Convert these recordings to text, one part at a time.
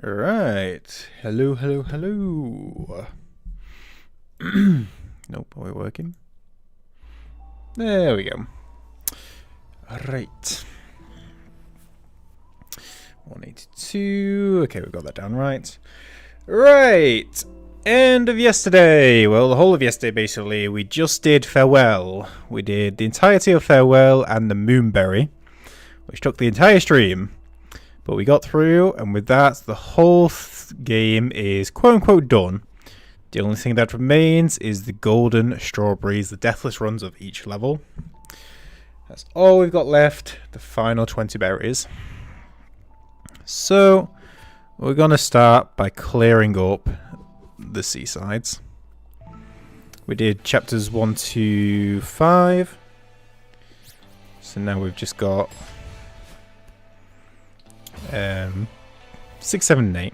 Right. Hello, hello, hello. Nope, are we working? There we go. Right. 182. Okay, we got that down right. Right. End of yesterday. Well, the whole of yesterday, basically. We just did Farewell. We did the entirety of Farewell and the Moonberry, which took the entire stream. But we got through, and with that, the whole game is quote-unquote done. The only thing that remains is the golden strawberries, the deathless runs of each level. That's all we've got left, the final 20 berries. So, we're going to start by clearing up the seasides. We did chapters 1 to 5. So now we've just got 6, 7, and 8.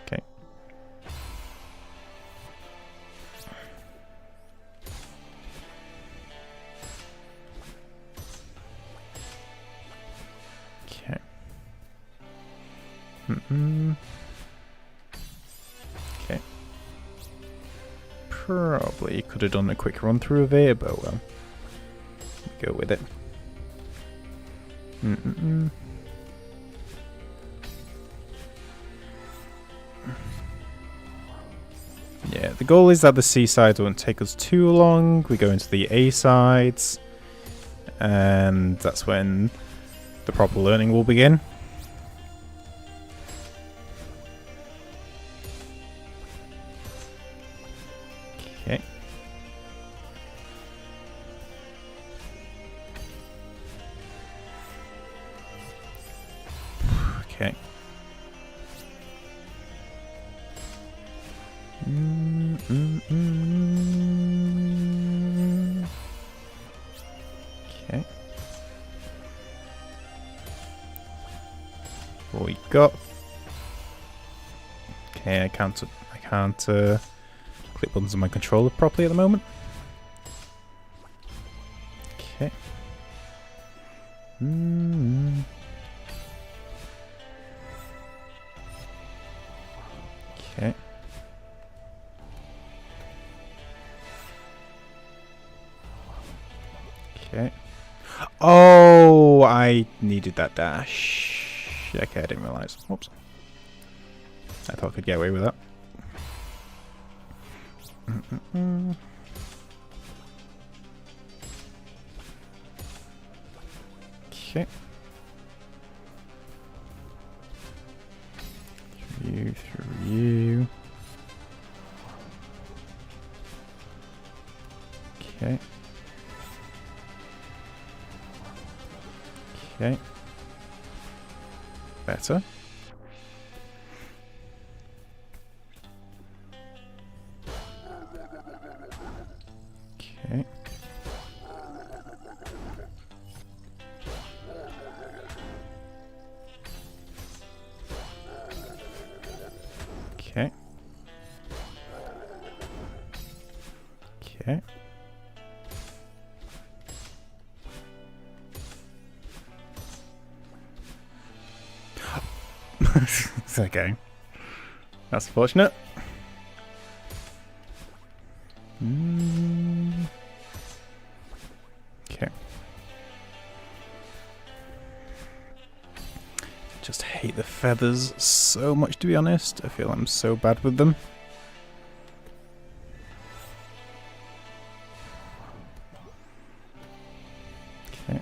Okay. Okay. Okay. Probably could have done a quick run through of it, but well, go with it. Yeah, the goal is that the C sides won't take us too long. We go into the A sides, and that's when the proper learning will begin. Okay. Okay. Okay. What we got? Okay, I can't click buttons on my controller properly at the moment. Okay. Okay. Okay. Oh, I needed that dash. Okay, I didn't realize. Whoops. I thought I could get away with that. Okay. Through you. Okay. Okay. Better. Okay. Okay. Okay. It's okay. That's unfortunate. Okay. Just hate the feathers so much, to be honest. I feel I'm so bad with them. Okay.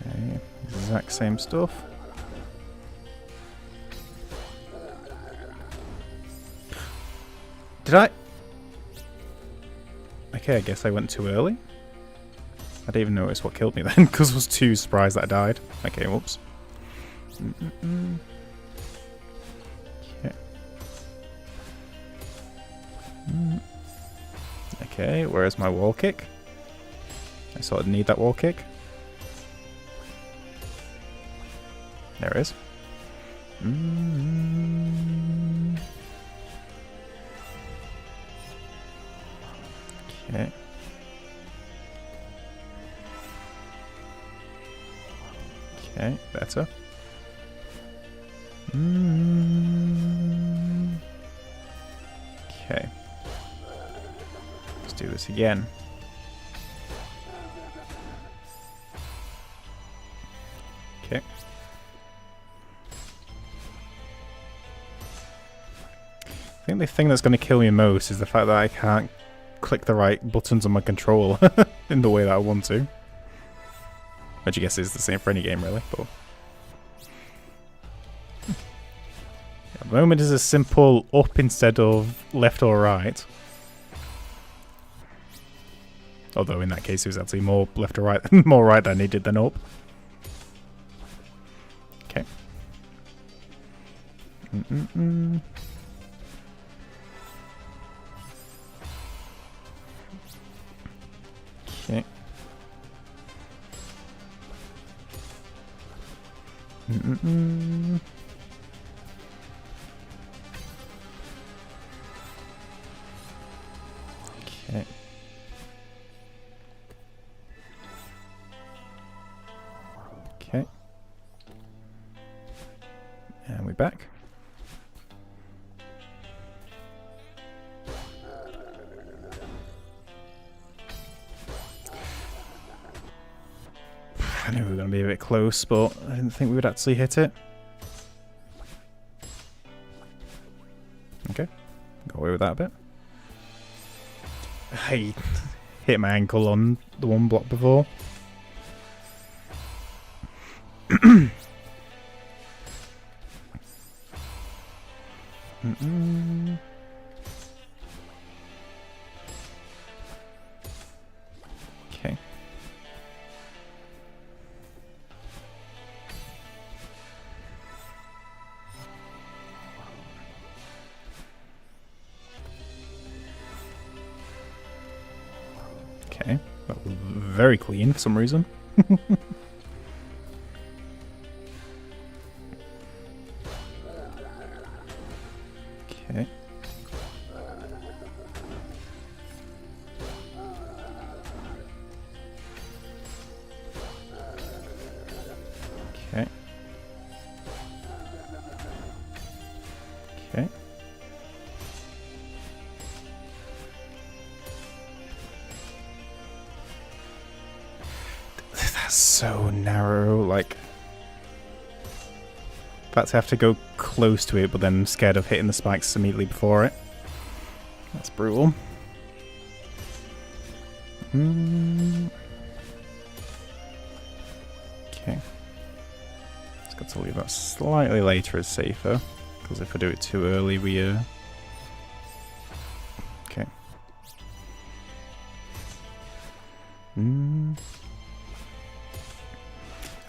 Okay. Exact same stuff. Did I? Okay, I guess I went too early. I didn't even notice what killed me then, because I was too surprised that I died. Okay, whoops. Okay. Okay, where's my wall kick? I sort of need that wall kick. There it is. Okay. Okay, better. Okay. Let's do this again. Okay. I think the thing that's going to kill me most is the fact that I can't click the right buttons on my controller in the way that I want to. Which I guess is the same for any game, really. But at the moment is a simple up instead of left or right. Although in that case it was actually more left or right, more right than I needed than up. Okay. Okay. Okay. Okay. And we're back. I knew we were going to be a bit close, but I didn't think we would actually hit it. Okay. Got away with that a bit. I hit my ankle on the one block before. Okay. Okay. That was very clean for some reason. Okay. Okay. Okay. That's so narrow, like... About to have to go close to it, but then I'm scared of hitting the spikes immediately before it. That's brutal. Okay. Just got to leave that slightly later is safer, because if I do it too early, we okay.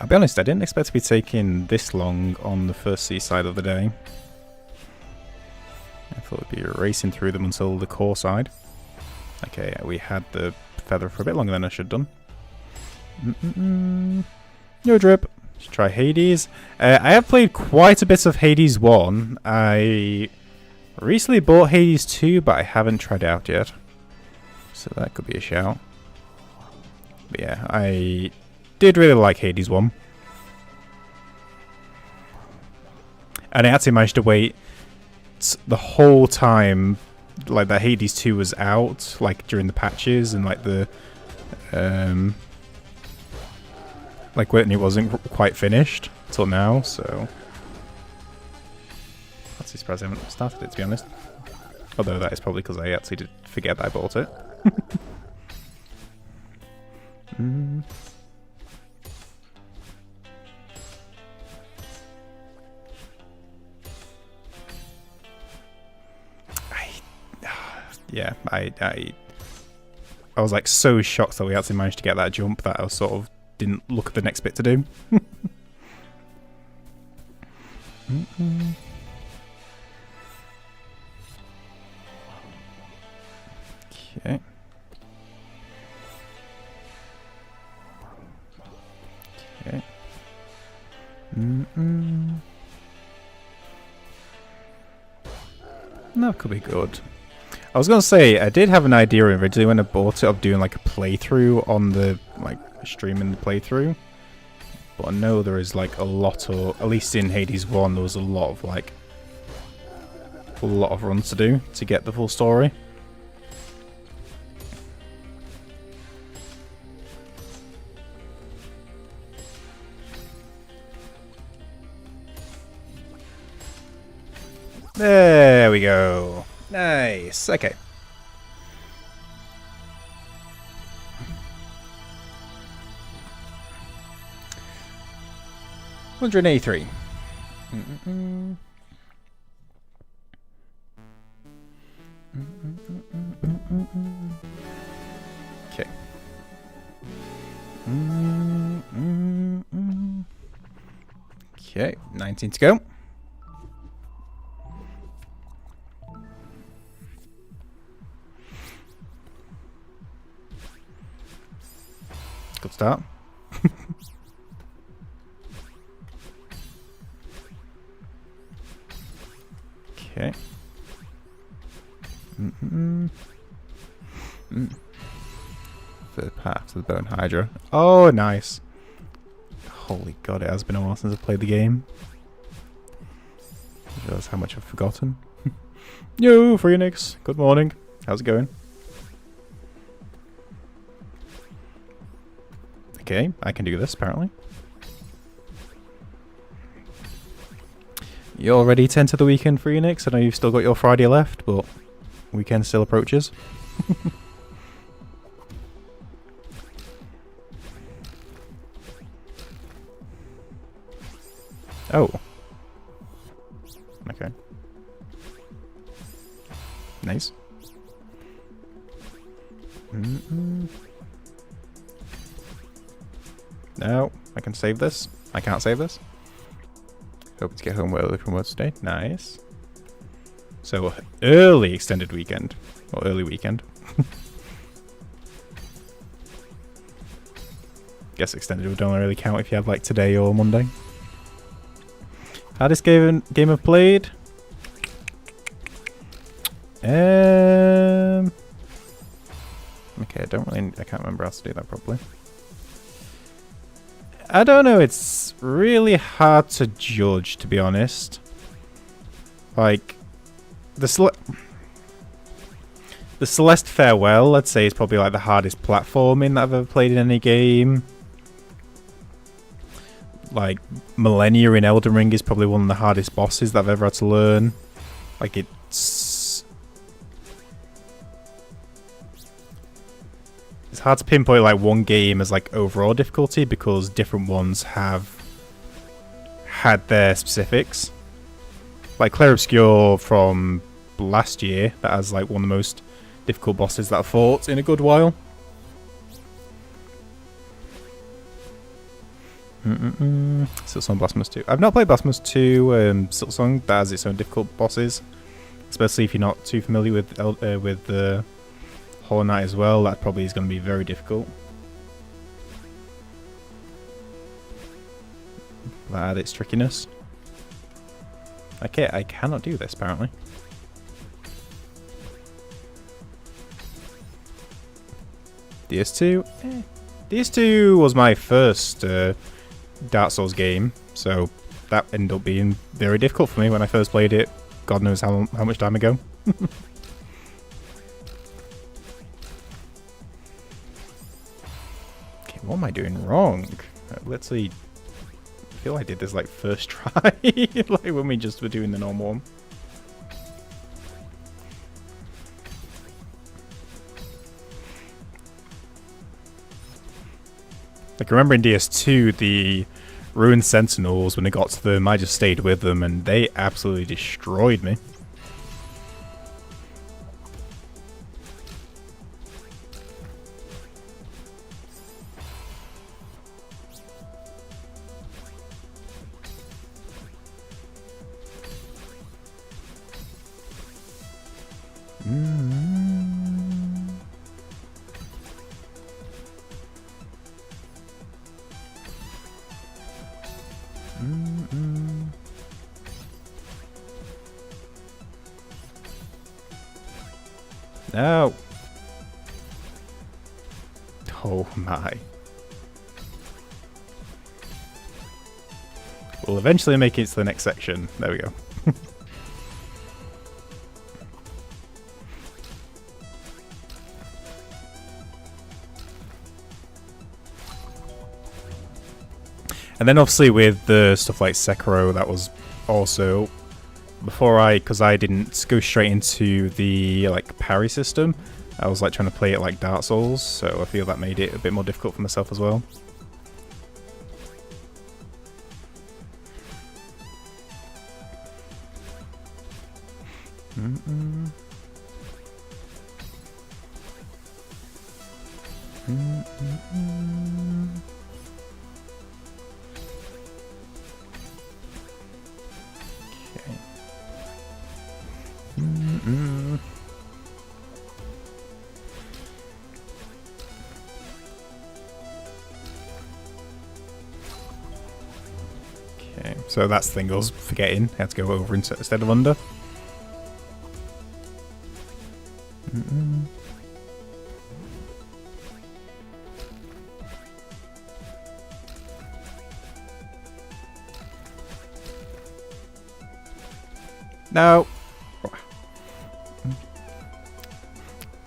I'll be honest, I didn't expect to be taking this long on the first seaside of the day. I thought we'd be racing through them until the core side. Okay, we had the feather for a bit longer than I should have done. No drip. Let's try Hades. I have played quite a bit of Hades 1. I recently bought Hades 2, but I haven't tried it out yet. So that could be a shout. But yeah, I did really like Hades 1. And I actually managed to wait the whole time like that Hades 2 was out, like during the patches and like the like when it wasn't quite finished till now, so I'm surprised I haven't started it, to be honest. Although that is probably because I actually did forget that I bought it. Yeah, I was like so shocked that we actually managed to get that jump that I sort of didn't look at the next bit to do. Okay. Okay. That could be good. I was gonna say, I did have an idea originally when I bought it of doing like a playthrough on the, like, streaming the playthrough. But I know there is like a lot of, at least in Hades 1, there was a lot of like, a lot of runs to do to get the full story. There we go. Nice. Okay. $183. Okay. Okay, 19 to go. Good start. Okay. Third path to the Bone Hydra. Oh, nice. Holy god, it has been a while since I've played the game. I realize how much I've forgotten. Yo, Phoenix. Good morning. How's it going? Okay, I can do this, apparently. You all ready to enter the weekend, Phoenix? I know you've still got your Friday left, but weekend still approaches. Oh. Okay. Nice. No, I can save this. I can't save this. Hoping to get home early from work today. Nice. So, early extended weekend. Or early weekend. Guess extended would only really count if you have like today or Monday. Hardest game I've played? Okay, I can't remember how to do that properly. I don't know, it's really hard to judge, to be honest. Like, the Celeste Farewell, let's say, is probably like the hardest platforming that I've ever played in any game. Like, Millennia in Elden Ring is probably one of the hardest bosses that I've ever had to learn. Like, it's hard to pinpoint like one game as like overall difficulty because different ones have had their specifics. Like Clair Obscur from last year, that has like one of the most difficult bosses that I've fought in a good while. Silksong Blasphemous 2. I've not played Blasphemous 2. Silksong, that has its own difficult bosses, especially if you're not too familiar with the Hollow Knight as well. That probably is going to be very difficult. That had its trickiness. Okay, I cannot do this apparently. DS2? DS2 was my first Dark Souls game, so that ended up being very difficult for me when I first played it. God knows how much time ago. Okay, what am I doing wrong? Let's see. I feel I did this like first try, like when we just were doing the normal one. Like, I remember in DS2, the Ruined Sentinels, when I got to them, I just stayed with them, and they absolutely destroyed me. No. Oh my. We'll eventually make it to the next section. There we go. And then obviously with the stuff like Sekiro, that was also before because I didn't go straight into the like parry system. I was like trying to play it like Dark Souls, so I feel that made it a bit more difficult for myself as well. Okay, so that's the thing I was forgetting. I had to go over instead of under. No.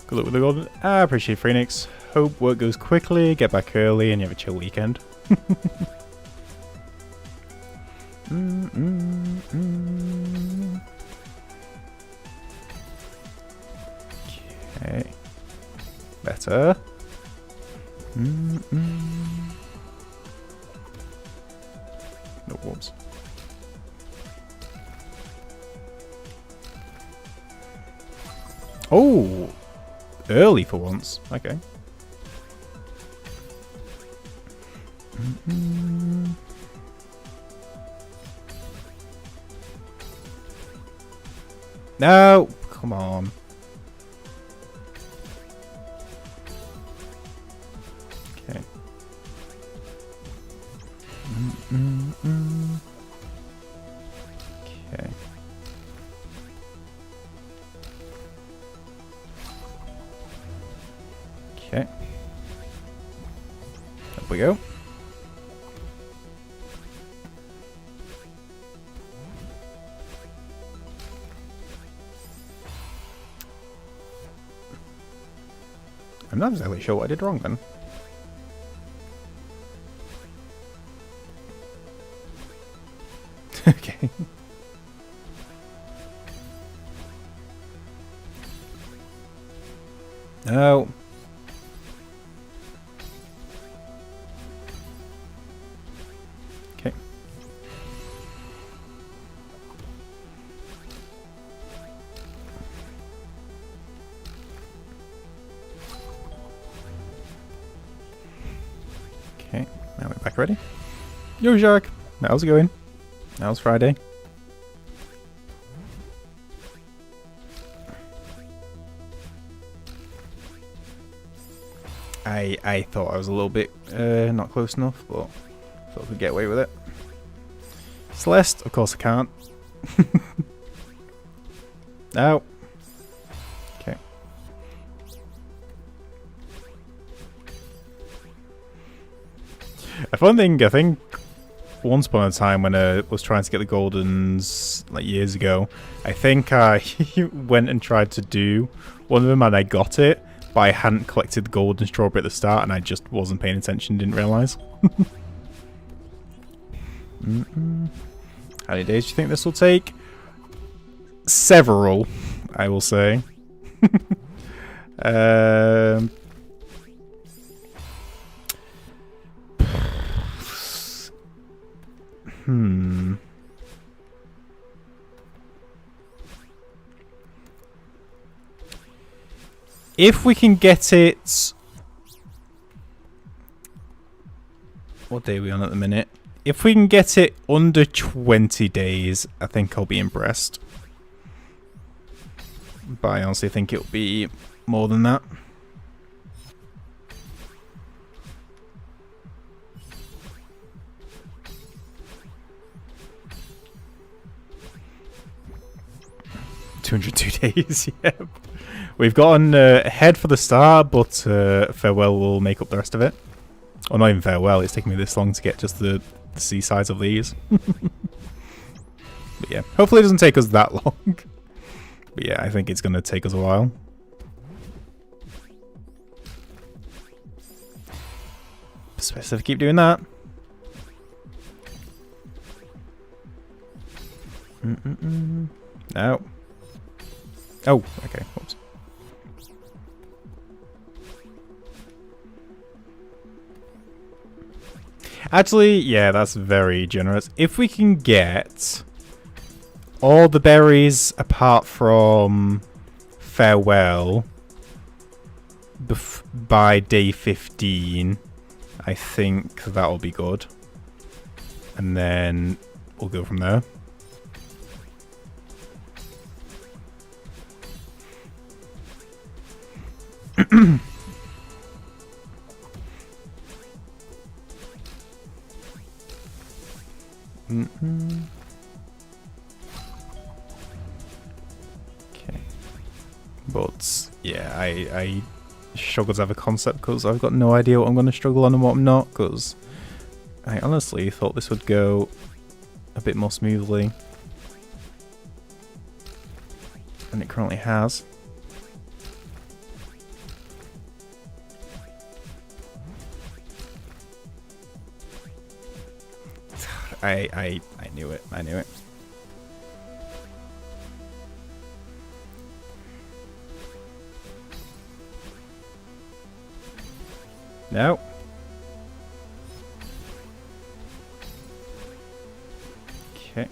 Good luck with the golden. I appreciate Phoenix. Hope work goes quickly, get back early, and you have a chill weekend. Okay. Better. No wolves. Oh! Early for once. Okay. No! Come on. Okay. Okay. Okay. Up we go. I'm not exactly sure what I did wrong then. Okay. No. Okay. Okay, now we're back ready. Yo, Shark! How's it going? How's Friday? I thought I was a little bit not close enough, but thought I could get away with it. Celeste, of course I can't. No. Okay. A fun thing, I think, once upon a time when I was trying to get the Goldens, like years ago, I think I went and tried to do one of them and I got it, but I hadn't collected the golden strawberry at the start and I just wasn't paying attention, didn't realise. How many days do you think this will take? Several, I will say. If we can get it... What day are we on at the minute? If we can get it under 20 days, I think I'll be impressed. But I honestly think it'll be more than that. $202 days, yep. We've gotten ahead for the start, but Farewell will make up the rest of it. Or not even Farewell, it's taken me this long to get just the the seasides of these. But yeah, hopefully it doesn't take us that long. But yeah, I think it's going to take us a while. Especially if I keep doing that. No. Oh, okay. Whoops. Actually, yeah, that's very generous. If we can get all the berries apart from Farewell by day 15, I think that'll be good. And then we'll go from there. Okay. But yeah, I struggle to have a concept because I've got no idea what I'm going to struggle on and what I'm not, because I honestly thought this would go a bit more smoothly than it currently has. I knew it. I knew it. No. Okay.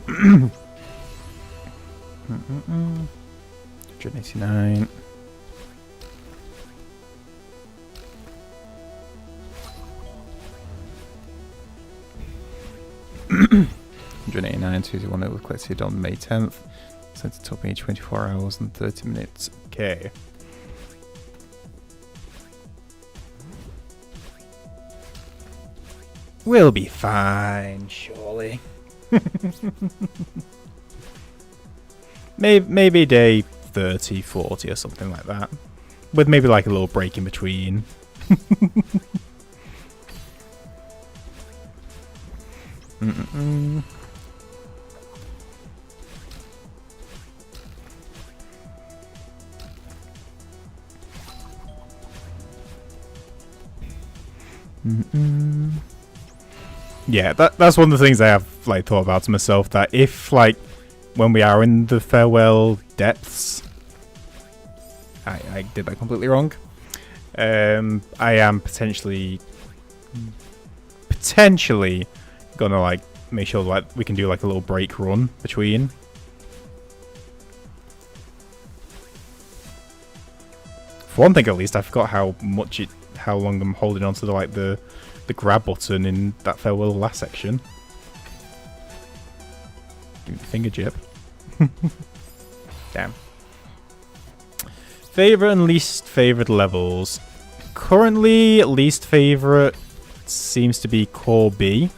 189. $189 221 was collected on May 10th. Sent to top me 24 hours and 30 minutes. Okay. We'll be fine, surely. maybe day 30, 40 or something like that. With maybe like a little break in between. Yeah, that's one of the things I have like thought about to myself, that if like when we are in the Farewell depths, I did that completely wrong. I am potentially gonna like make sure like we can do like a little break run between. For one thing, at least, I forgot how long I'm holding on to the grab button in that Farewell last section. Give me the finger jib. Damn. Favorite and least favorite levels. Currently, least favorite seems to be Core B.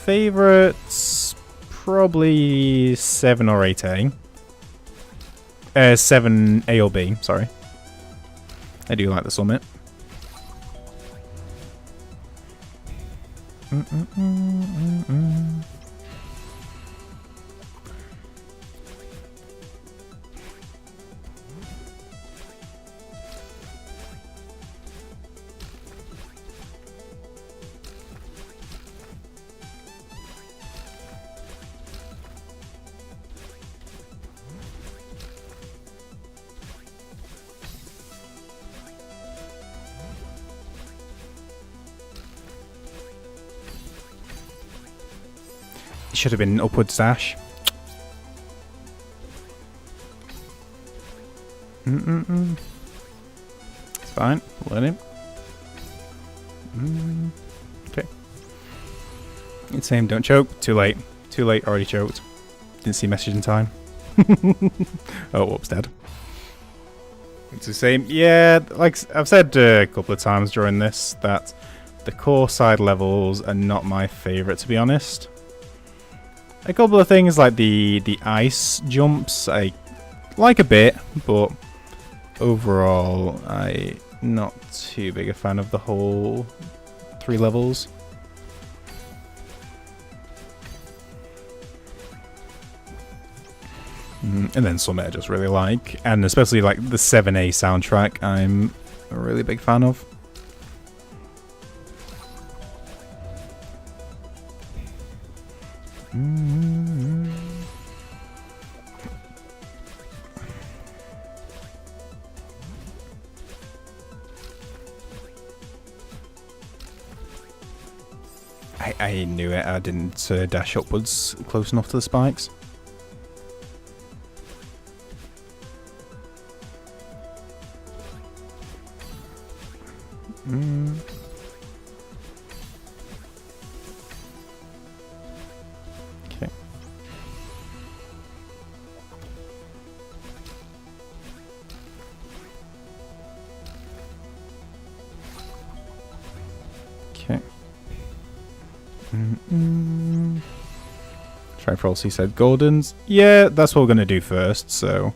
Favorites probably 7 or 8A. 7A or B, sorry. I do like the summit. It should have been upwards dash. It's fine. We'll let him. Okay. It's same. Don't choke. Too late. Too late. Already choked. Didn't see message in time. Oh, whoops, dead. It's the same. Yeah, like I've said a couple of times during this, that the core side levels are not my favourite, to be honest. A couple of things like the ice jumps I like a bit, but overall, I'm not too big a fan of the whole 3 levels. And then some I just really like, and especially like the 7A soundtrack I'm a really big fan of. I knew it, I didn't dash upwards close enough to the spikes. Okay. Okay. Try for all seaside Goldens. Yeah, that's what we're going to do first, so...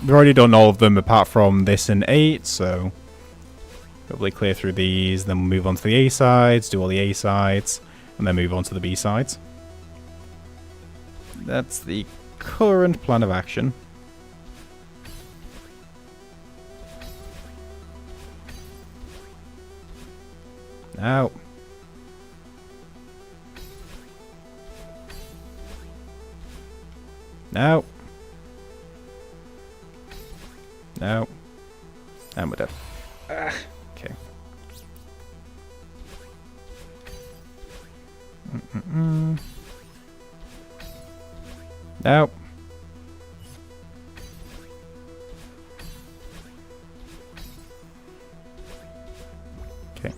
We've already done all of them apart from this and 8, so... Probably clear through these, then we'll move on to the A-sides, do all the A-sides, and then move on to the B-sides. That's the current plan of action. Now. Now. No. And we're dead. Okay. No. Okay.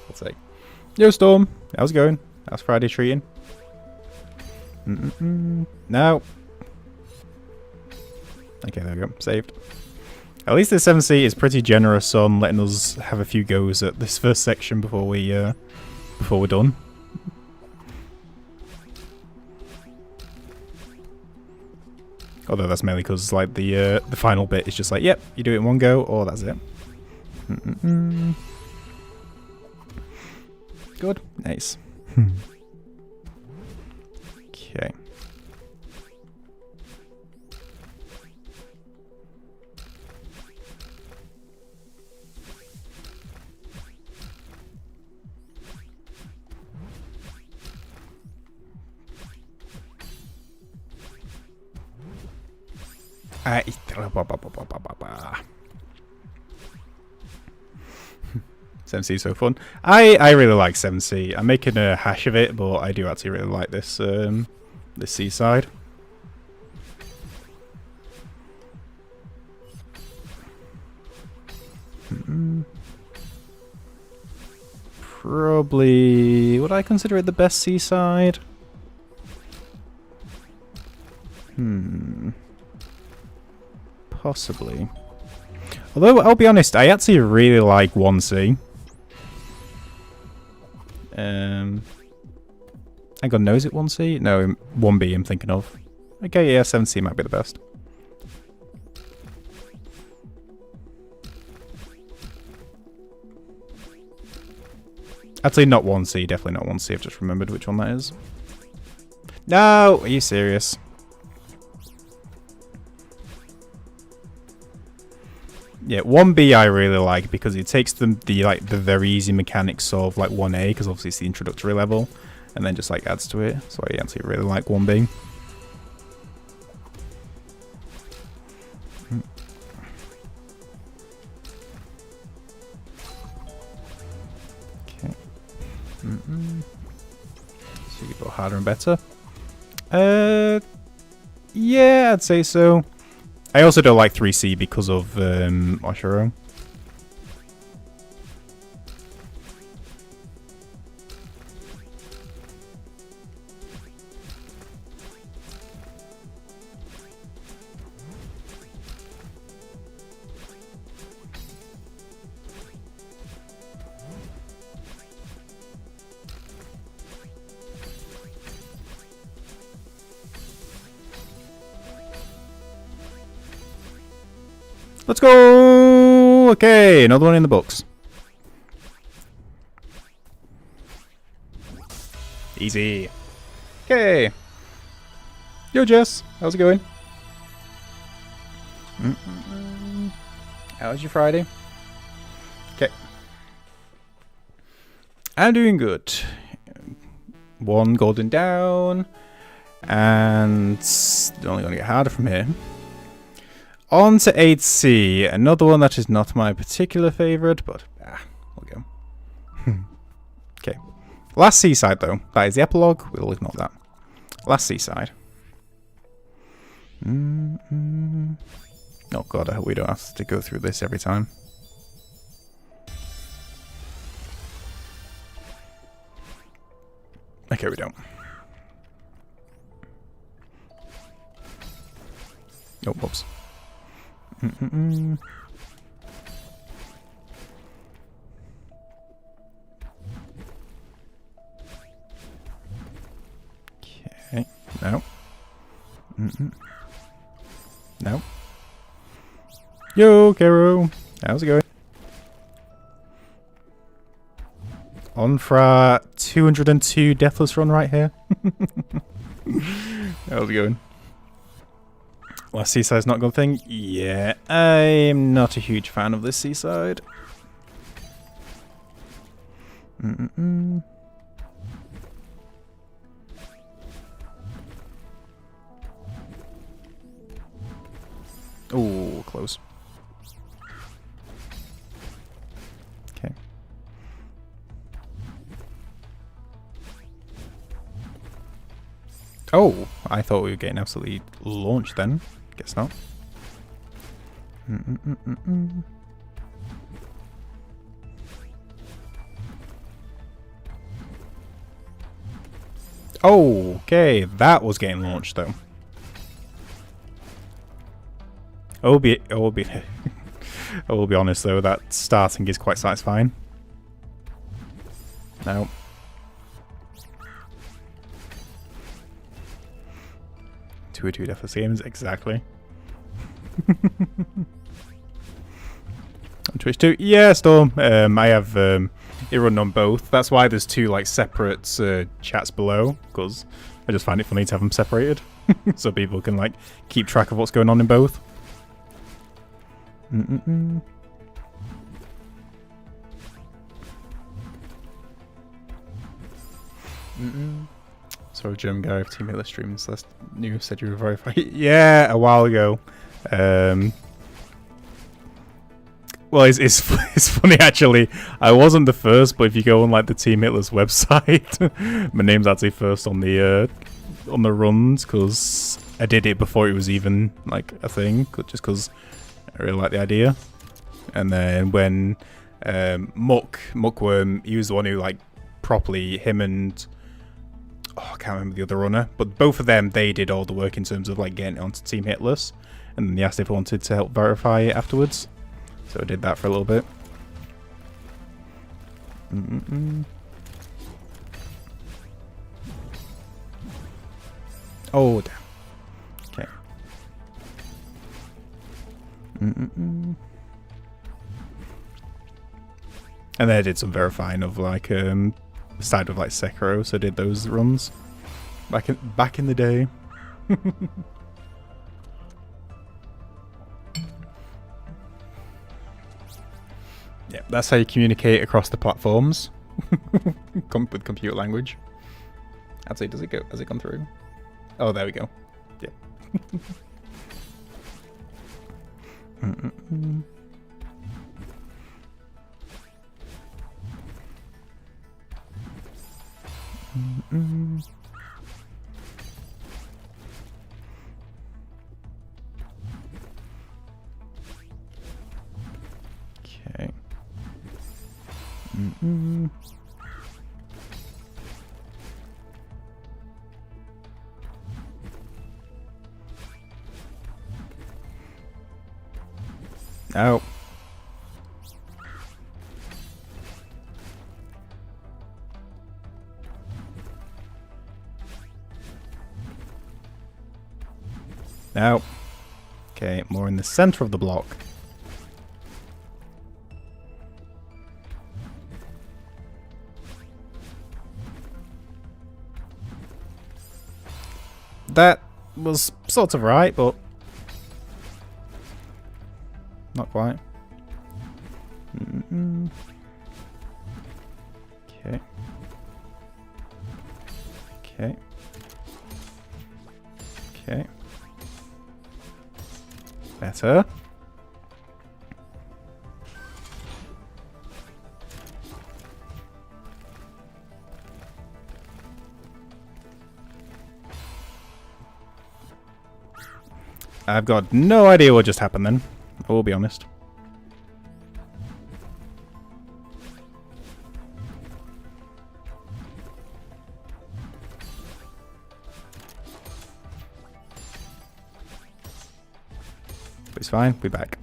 Let's see. Yo, Storm. How's it going? How's Friday treating? No. Okay, there we go. Saved. At least the 7C is pretty generous on letting us have a few goes at this first section before we're done. Although that's mainly because like the final bit is just like, yep, you do it in one go, or that's it. Good. Nice. Okay. Seven C is so fun. I really like 7C. I'm making a hash of it, but I do actually really like this this seaside. Probably would I consider it the best seaside? Possibly. Although I'll be honest, I actually really like 1C. Hang on, no, is it 1C? No, 1B I'm thinking of. Okay, yeah, 7C might be the best. Actually, not 1C, definitely not 1C. I've just remembered which one that is. No! Are you serious? Yeah, 1B I really like because it takes the very easy mechanics of like 1A, because obviously it's the introductory level, and then just like adds to it. So I actually really like 1B. Okay. So you go harder and better. Yeah, I'd say so. I also don't like 3C because of Oshiro. Let's go! Okay, another one in the books. Easy. Okay. Yo, Jess. How's it going? How's your Friday? Okay. I'm doing good. One golden down. And it's only going to get harder from here. On to 8C. Another one that is not my particular favourite, but we'll go. Okay. Last seaside, though. That is the epilogue. We'll ignore that. Last seaside. Oh god, I hope we don't have to go through this every time. Okay, we don't. Oh, whoops. Okay, no. No. Yo, Kero. How's it going? On for our 202 deathless run right here. How's it going? Last seaside's not a good thing? Yeah, I'm not a huge fan of this seaside. Oh, close. Okay. Oh, I thought we were getting absolutely launched then. Guess not. Oh, okay, that was getting launched though. I will be honest though, that starting is quite satisfying. No. 202 deathless games, exactly. On Twitch too? Yeah, Storm. I have it run on both. That's why there's two like separate chats below, because I just find it funny to have them separated, so people can like keep track of what's going on in both. Sorry, German guy of Team Hitler streams. Celeste knew said you were verified. Yeah, a while ago. Well, it's funny actually. I wasn't the first, but if you go on like the Team Hitler's website, my name's actually first on the runs because I did it before it was even like a thing, just because I really like the idea. And then when Muckworm, he was the one who like properly, him and I can't remember the other runner, but both of them, they did all the work in terms of like getting it onto Team Hitless, and then they asked if I wanted to help verify it afterwards, so I did that for a little bit. Oh damn. Okay. And then I did some verifying of like side of like Sekiro, so I did those runs back in the day. Yeah, that's how you communicate across the platforms. With computer language. I'd say, has it gone through? Oh, there we go. Yeah. Okay. Oh. Now, okay, more in the center of the block. That was sort of right, but not quite. Okay. Okay. Okay. Better. I've got no idea what just happened then. I will be honest. But it's fine, we're back.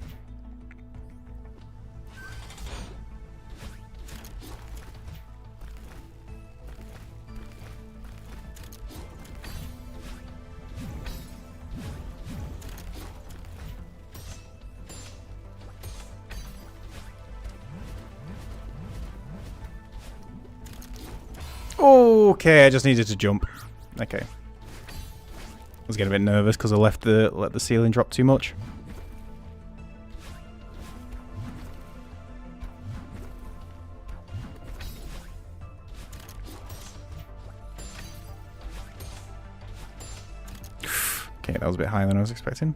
Okay, I just needed to jump. Okay. I was getting a bit nervous because I let the ceiling drop too much. Okay, that was a bit higher than I was expecting.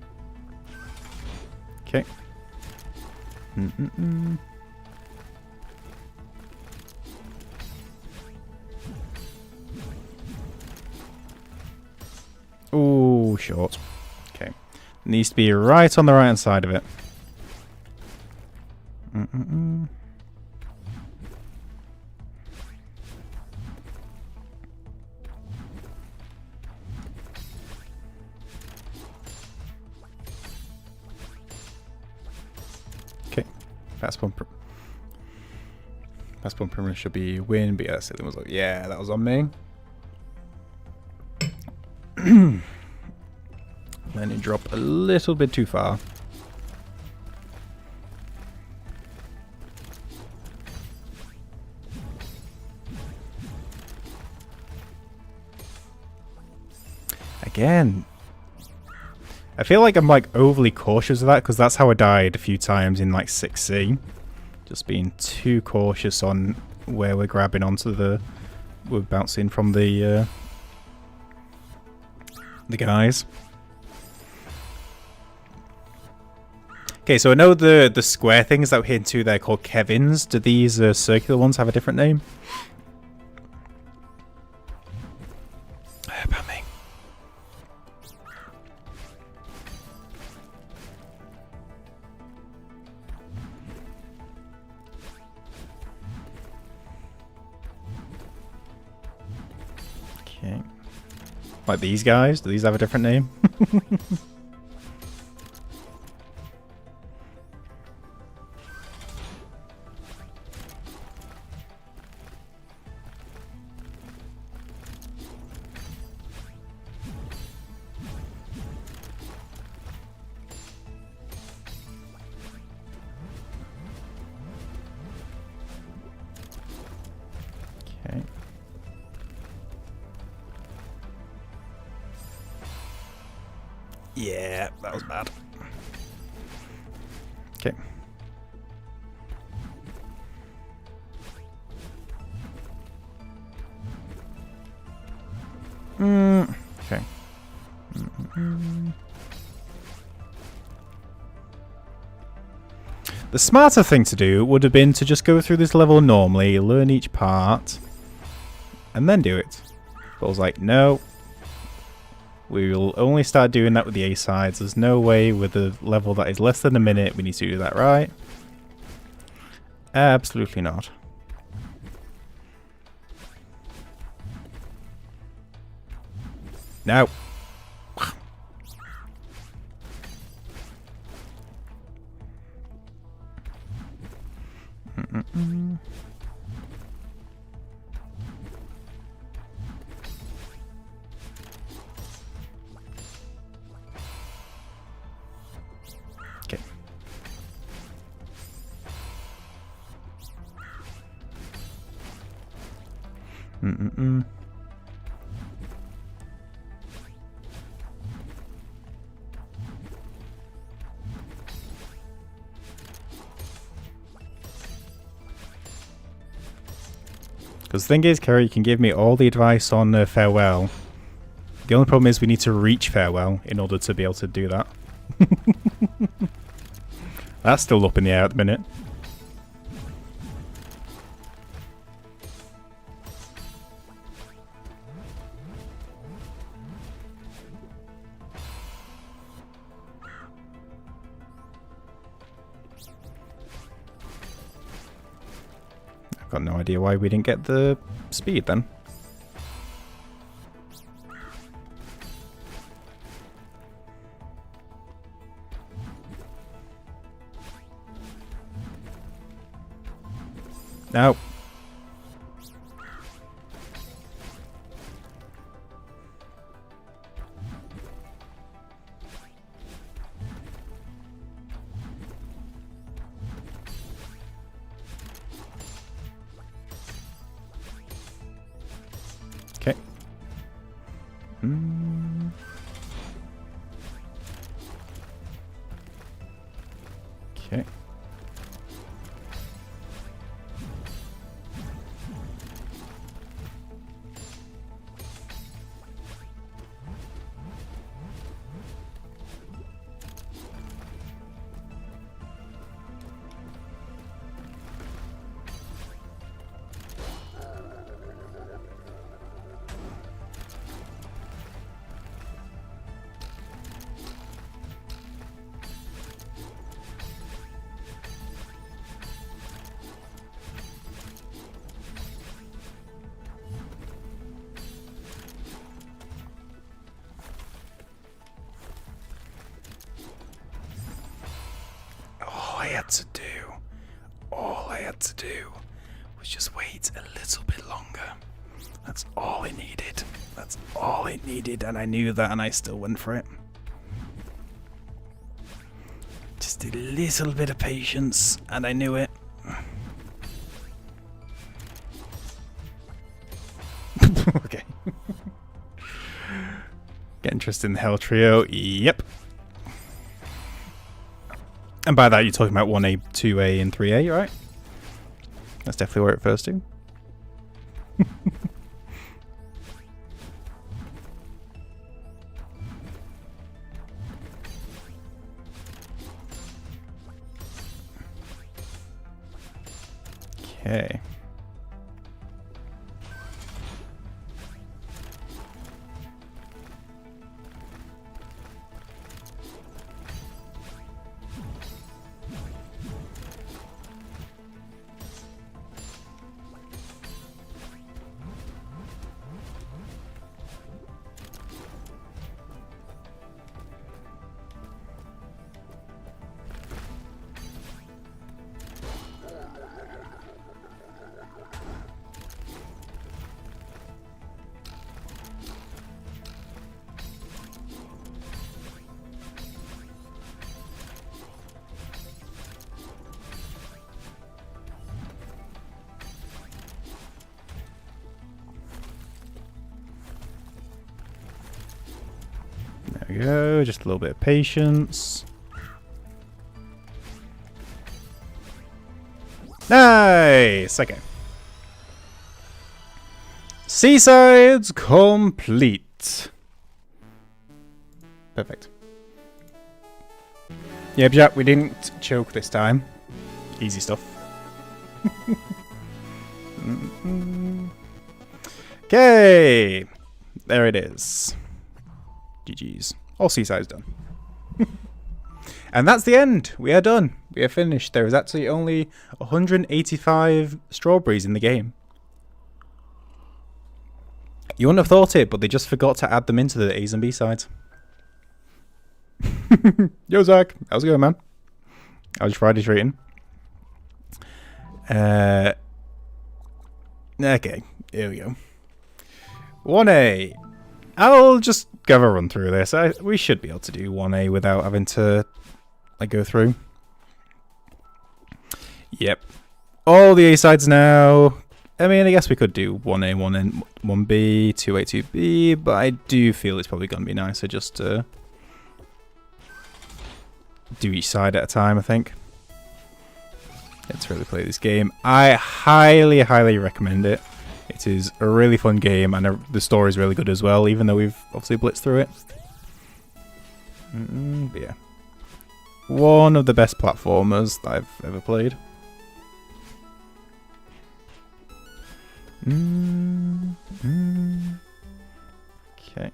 Okay. Ooh, short. Okay. Needs to be right on the right hand side of it. Okay. Fast bump perimeter should be win, but yeah, ceiling was like, yeah, that was on me. Then it dropped a little bit too far. Again, I feel like I'm like overly cautious of that because that's how I died a few times in like 6C. Just being too cautious on where we're grabbing onto we're bouncing from the guys. Okay, so I know the square things that we're hitting to, they're called Kevins. Do these circular ones have a different name? About me. Okay. Like these guys? Do these have a different name? Okay. Yeah, that was bad. Okay. Okay. The smarter thing to do would have been to just go through this level normally, learn each part, and then do it. But I was like, no. We will only start doing that with the A-sides. There's no way with a level that is less than a minute we need to do that, right? Absolutely not. No. Okay. Because the thing is, Kerry, you can give me all the advice on Farewell. The only problem is we need to reach Farewell in order to be able to do that. That's still up in the air at the minute. I've got no idea why we didn't get the speed then. No. Okay. Okay. All I had to do was just wait a little bit longer. That's all I needed. That's all I needed, and I knew that, and I still went for it. Just a little bit of patience, and I knew it. Okay. Get interested in the Hell Trio. Yep. And by that, you're talking about 1A, 2A, and 3A, right? That's definitely where it refers to. Okay. There we go, just a little bit of patience. Nice! Okay. Seasides complete. Perfect. Yep, Jack, we didn't choke this time. Easy stuff. Okay. There it is. GG's. All Seaside's done. And that's the end. We are done. We are finished. There is actually only 185 strawberries in the game. You wouldn't have thought it, but they just forgot to add them into the A's and B sides. Yo, Zach. How's it going, man? How's your Friday treating? Okay. Here we go. 1A. I'll just give a run through this. We should be able to do 1A without having to go through. Yep. All the A sides now. I mean, I guess we could do 1A, 1N, 1B, 2A, 2B, but I do feel it's probably going to be nicer just to do each side at a time, I think. Let's really play this game. I highly, highly recommend it. It is a really fun game, and the story is really good as well, even though we've obviously blitzed through it. But yeah. One of the best platformers that I've ever played. Okay.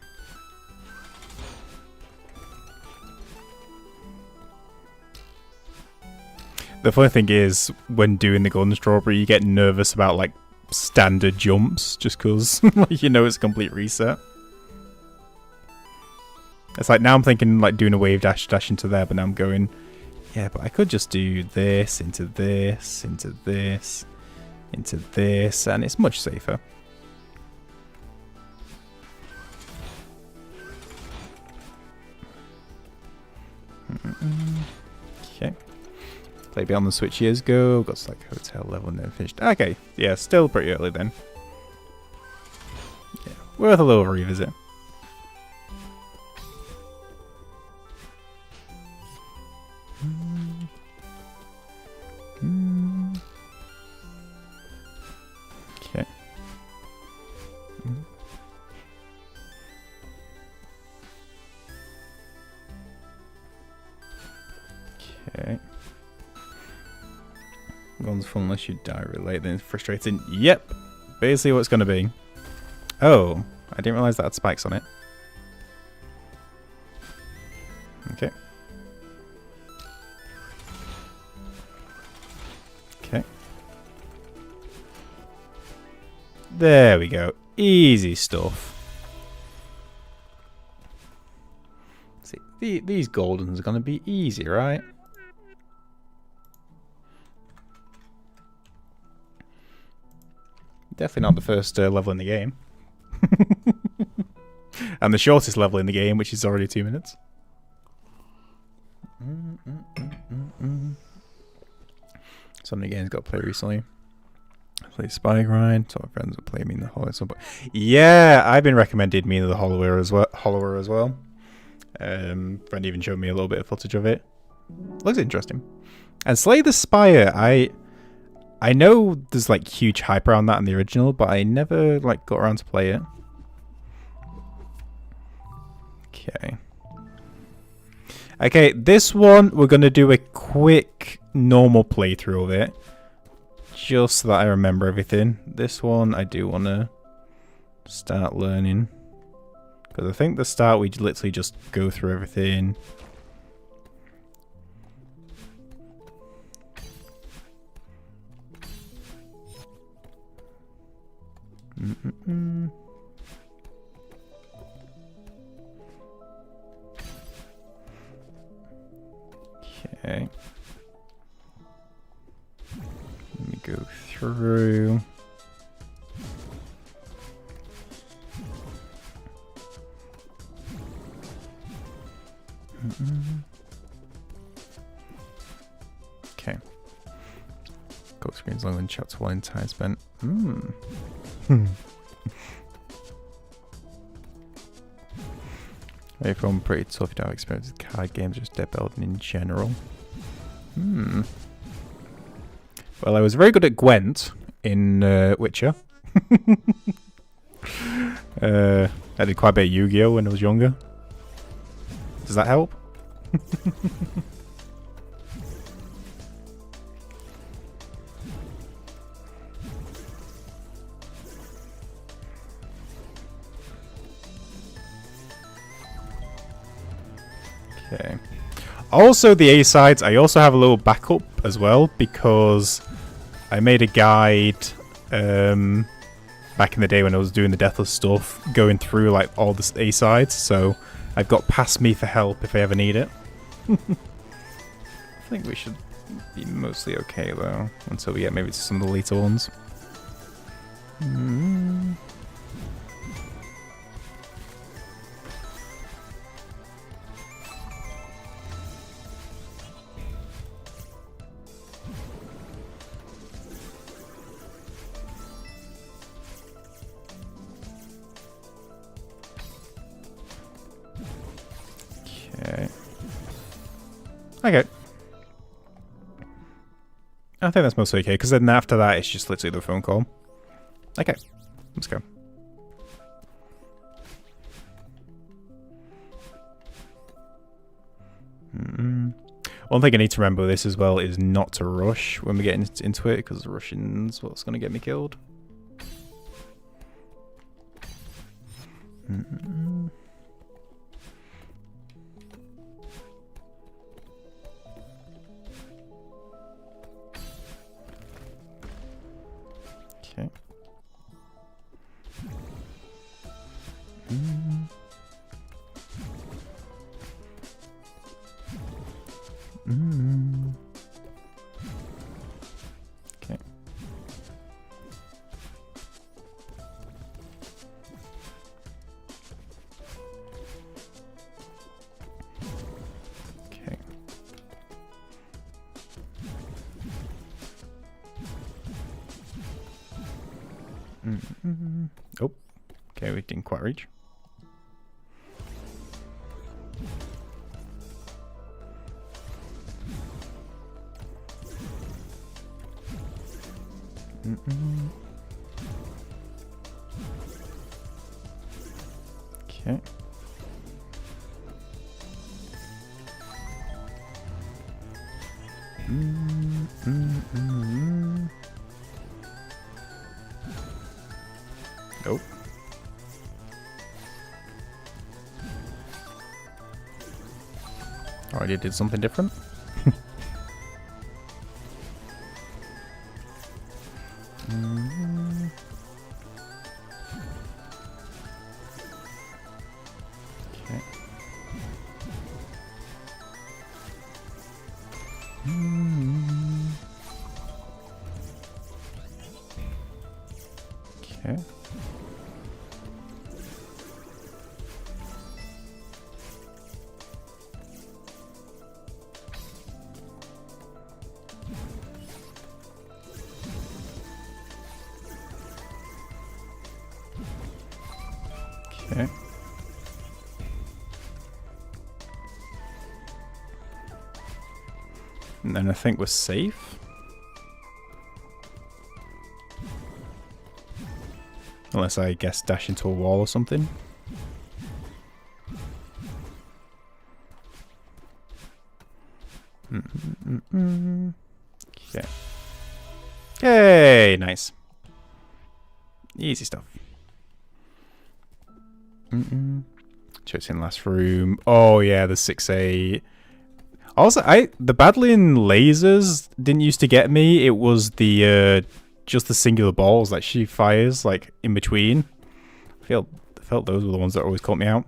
The funny thing is, when doing the golden strawberry, you get nervous about like standard jumps, just because you know it's a complete reset. It's like now I'm thinking like doing a wave dash into there, but now I'm going, yeah, but I could just do this into this into this into this, and it's much safer. Okay. Played Beyond the Switch years ago. Got to like hotel level and then finished. Okay, yeah, still pretty early then. Yeah, worth a little revisit. Okay. Okay. One's fun unless you die really late, then it's frustrating. Yep, basically what it's going to be. Oh, I didn't realise that had spikes on it. Okay. Okay. There we go. Easy stuff. See, these goldens are going to be easy, right? Definitely not the first level in the game. And the shortest level in the game, which is already 2 minutes. Some of the games got played recently. I played Spy Grind. Some of my friends will play Me in the Hollow at some point. Yeah, I've been recommended Me in the Hollower as well. Friend even showed me a little bit of footage of it. Looks interesting. And Slay the Spire, I know there's like huge hype around that in the original, but I never like got around to play it. Okay. Okay, this one we're gonna do a quick normal playthrough of it, just so that I remember everything. This one I do want to start learning, because I think the start we literally just go through everything. Okay. Let me go through. Okay. Gold screens longer than chapter 1 in time spent. I feel pretty tough. You don't have experience with card games, just deck building in general. Well, I was very good at Gwent in Witcher. I did quite a bit of Yu-Gi-Oh when I was younger. Does that help? Okay. Also, the A-sides, I also have a little backup as well, because I made a guide back in the day when I was doing the deathless stuff, going through like all the A-sides, so I've got Past Me for help if I ever need it. I think we should be mostly okay though, until we get maybe to some of the later ones. Okay. I think that's mostly okay, because then after that, it's just literally the phone call. Okay. let's go. One thing I need to remember with this as well is not to rush when we get into it, because rushing's what's going to get me killed. Okay. Okay. Okay. Oh. Okay, we didn't quite reach. Okay. Oh. Already did something different. Okay. Okay. And then I think we're safe. Unless I guess dash into a wall or something. Okay. Hey, nice. Easy stuff. Check's in last room. Oh yeah, the 6A. Also, the battling lasers didn't used to get me. It was the just the singular balls that she fires like in between. I felt those were the ones that always caught me out.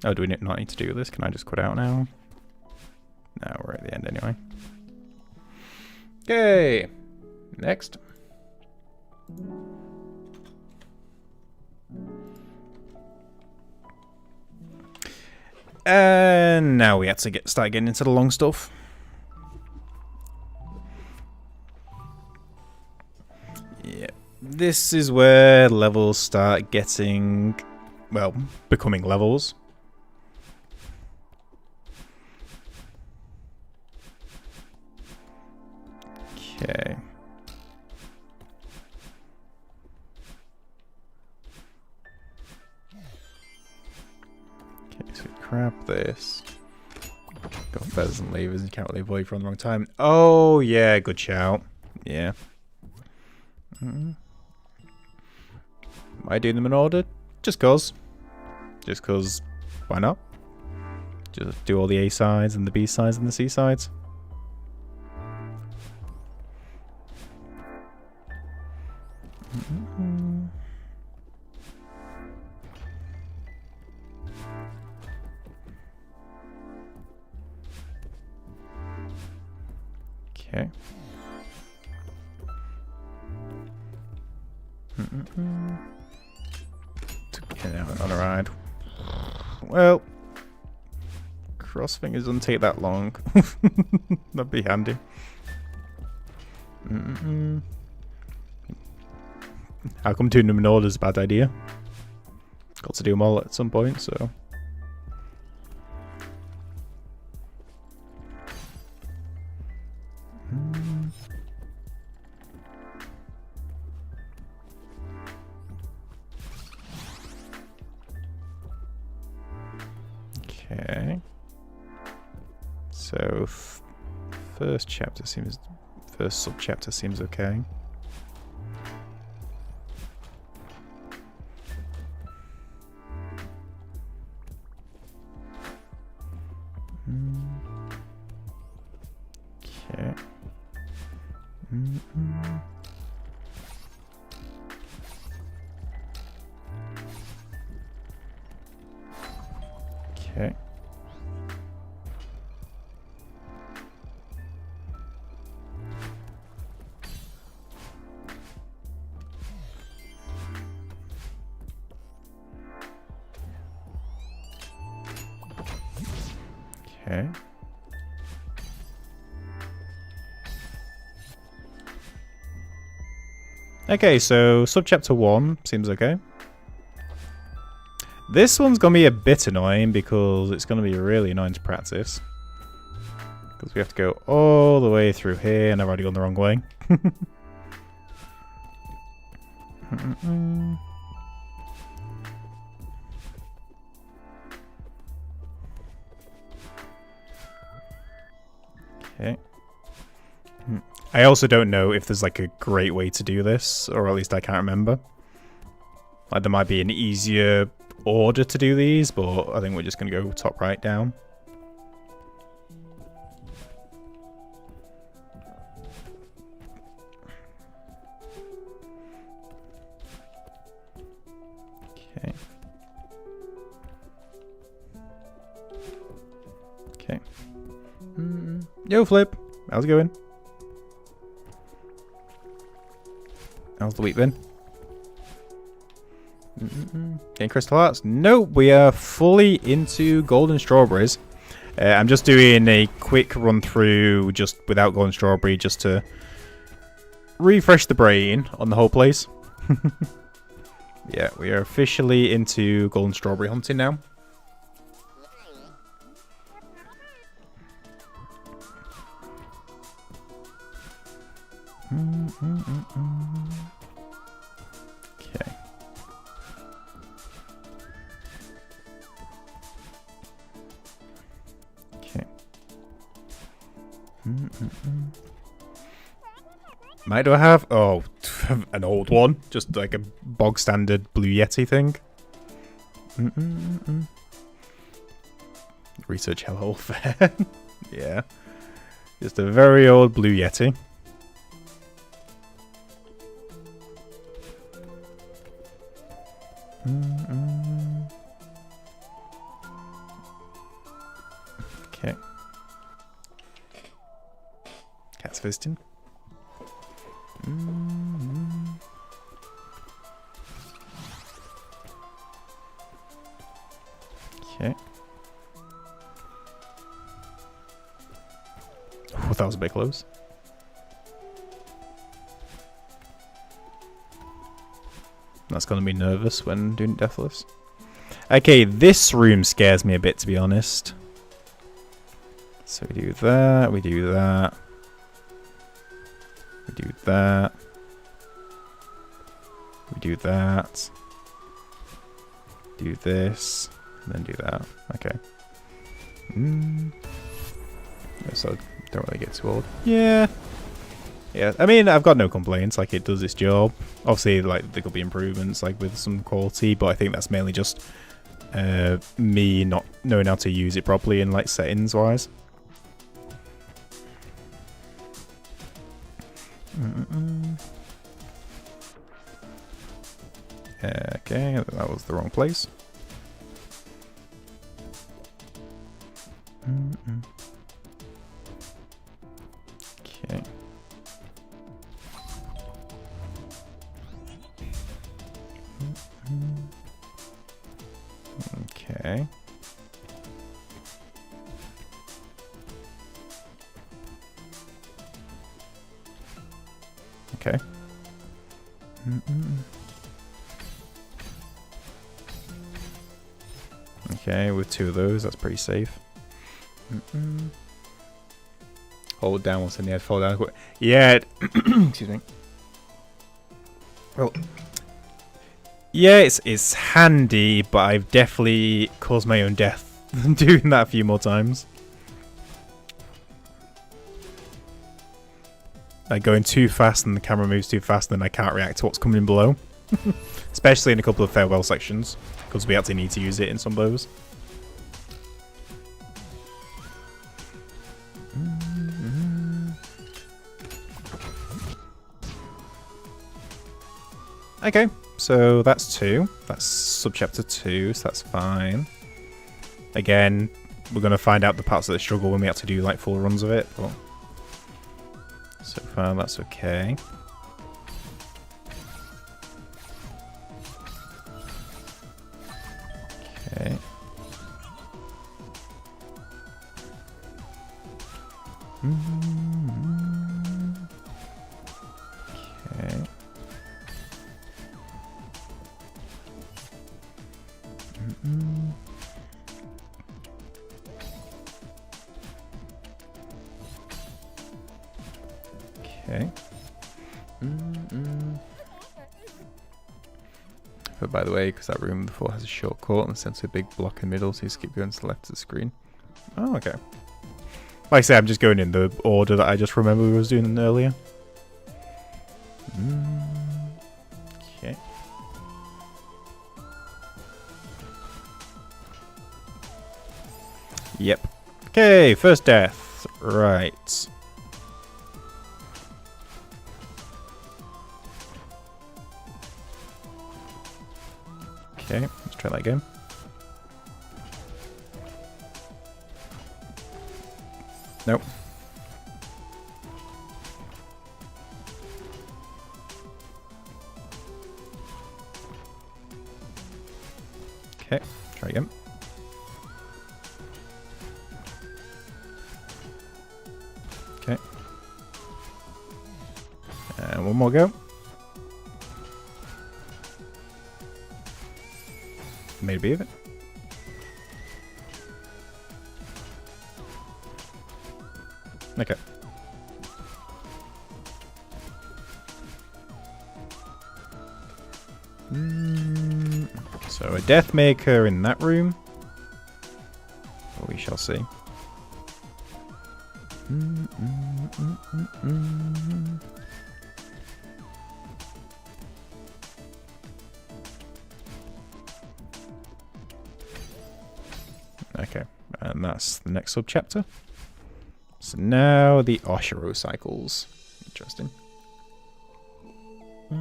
Oh, do we not need to do this? Can I just quit out now? No, we're at the end anyway. Okay, next. And now we have to start getting into the long stuff. Yeah, this is where levels start getting, well, becoming levels. Okay. Okay, so grab this. Got feathers and levers, and can't really avoid for a long time. Oh, yeah, good shout. Yeah. Am I doing them in order? Just cause. Just cause, why not? Just do all the A sides and the B sides and the C sides. Okay. Get out on a ride. Well, cross fingers doesn't take that long. That'd be handy. How come doing them in order is a bad idea? Got to do them all at some point, so. So, first subchapter seems okay. Okay. Okay. Okay. Okay, so subchapter 1 seems okay. This one's going to be a bit annoying because it's going to be really annoying to practice. Because we have to go all the way through here and I've already gone the wrong way. Okay. I also don't know if there's like a great way to do this, or at least I can't remember. Like there might be an easier order to do these, but I think we're just going to go top right down. Okay. Okay. Yo, Flip. How's it going? How's the week been? Getting crystal hearts? Nope, we are fully into golden strawberries. I'm just doing a quick run through just without golden strawberry just to refresh the brain on the whole place. Yeah, we are officially into golden strawberry hunting now. Okay. Okay. Might do I have? Oh, an old one. Just like a bog standard Blue Yeti thing. Research hellhole fair. Yeah. Just a very old Blue Yeti. Okay. Cat's visiting. Okay. Oh, that was a bit close. That's going to be nervous when doing deathless. Okay, this room scares me a bit, to be honest. So we do that, we do that. We do that. We do that. Do this. And then do that. Okay. So don't really get too old. Yeah. Yeah, I mean, I've got no complaints. Like, it does its job. Obviously, like, there could be improvements, like, with some quality, but I think that's mainly just me not knowing how to use it properly and, like, settings-wise. Okay, that was the wrong place. Okay. Okay. Okay. Okay, with two of those, that's pretty safe. Hold down once in the head, fall down. Yeah. Excuse me. Well, yeah, it's handy, but I've definitely caused my own death doing that a few more times. like going too fast and the camera moves too fast, and then I can't react to what's coming below. Especially in a couple of farewell sections, because we actually need to use it in some bows. Okay, so that's 2. That's subchapter 2, so that's fine. Again, we're going to find out the parts of the struggle when we have to do like full runs of it, but so far that's okay. Okay. Okay. Okay. But by the way, because that room before has a shortcut and sends a big block in the middle, so you just keep going to the left of the screen. Oh, okay. Like I say, I'm just going in the order that I just remember we was doing earlier. Okay. Yep. Okay, first death. Right. Okay, let's try that again. Nope. Okay, try again. Okay. And one more go. Maybe of it. Okay. So a death maker in that room. Well, we shall see. Okay, and that's the next subchapter. So now the Oshiro cycles. Interesting. I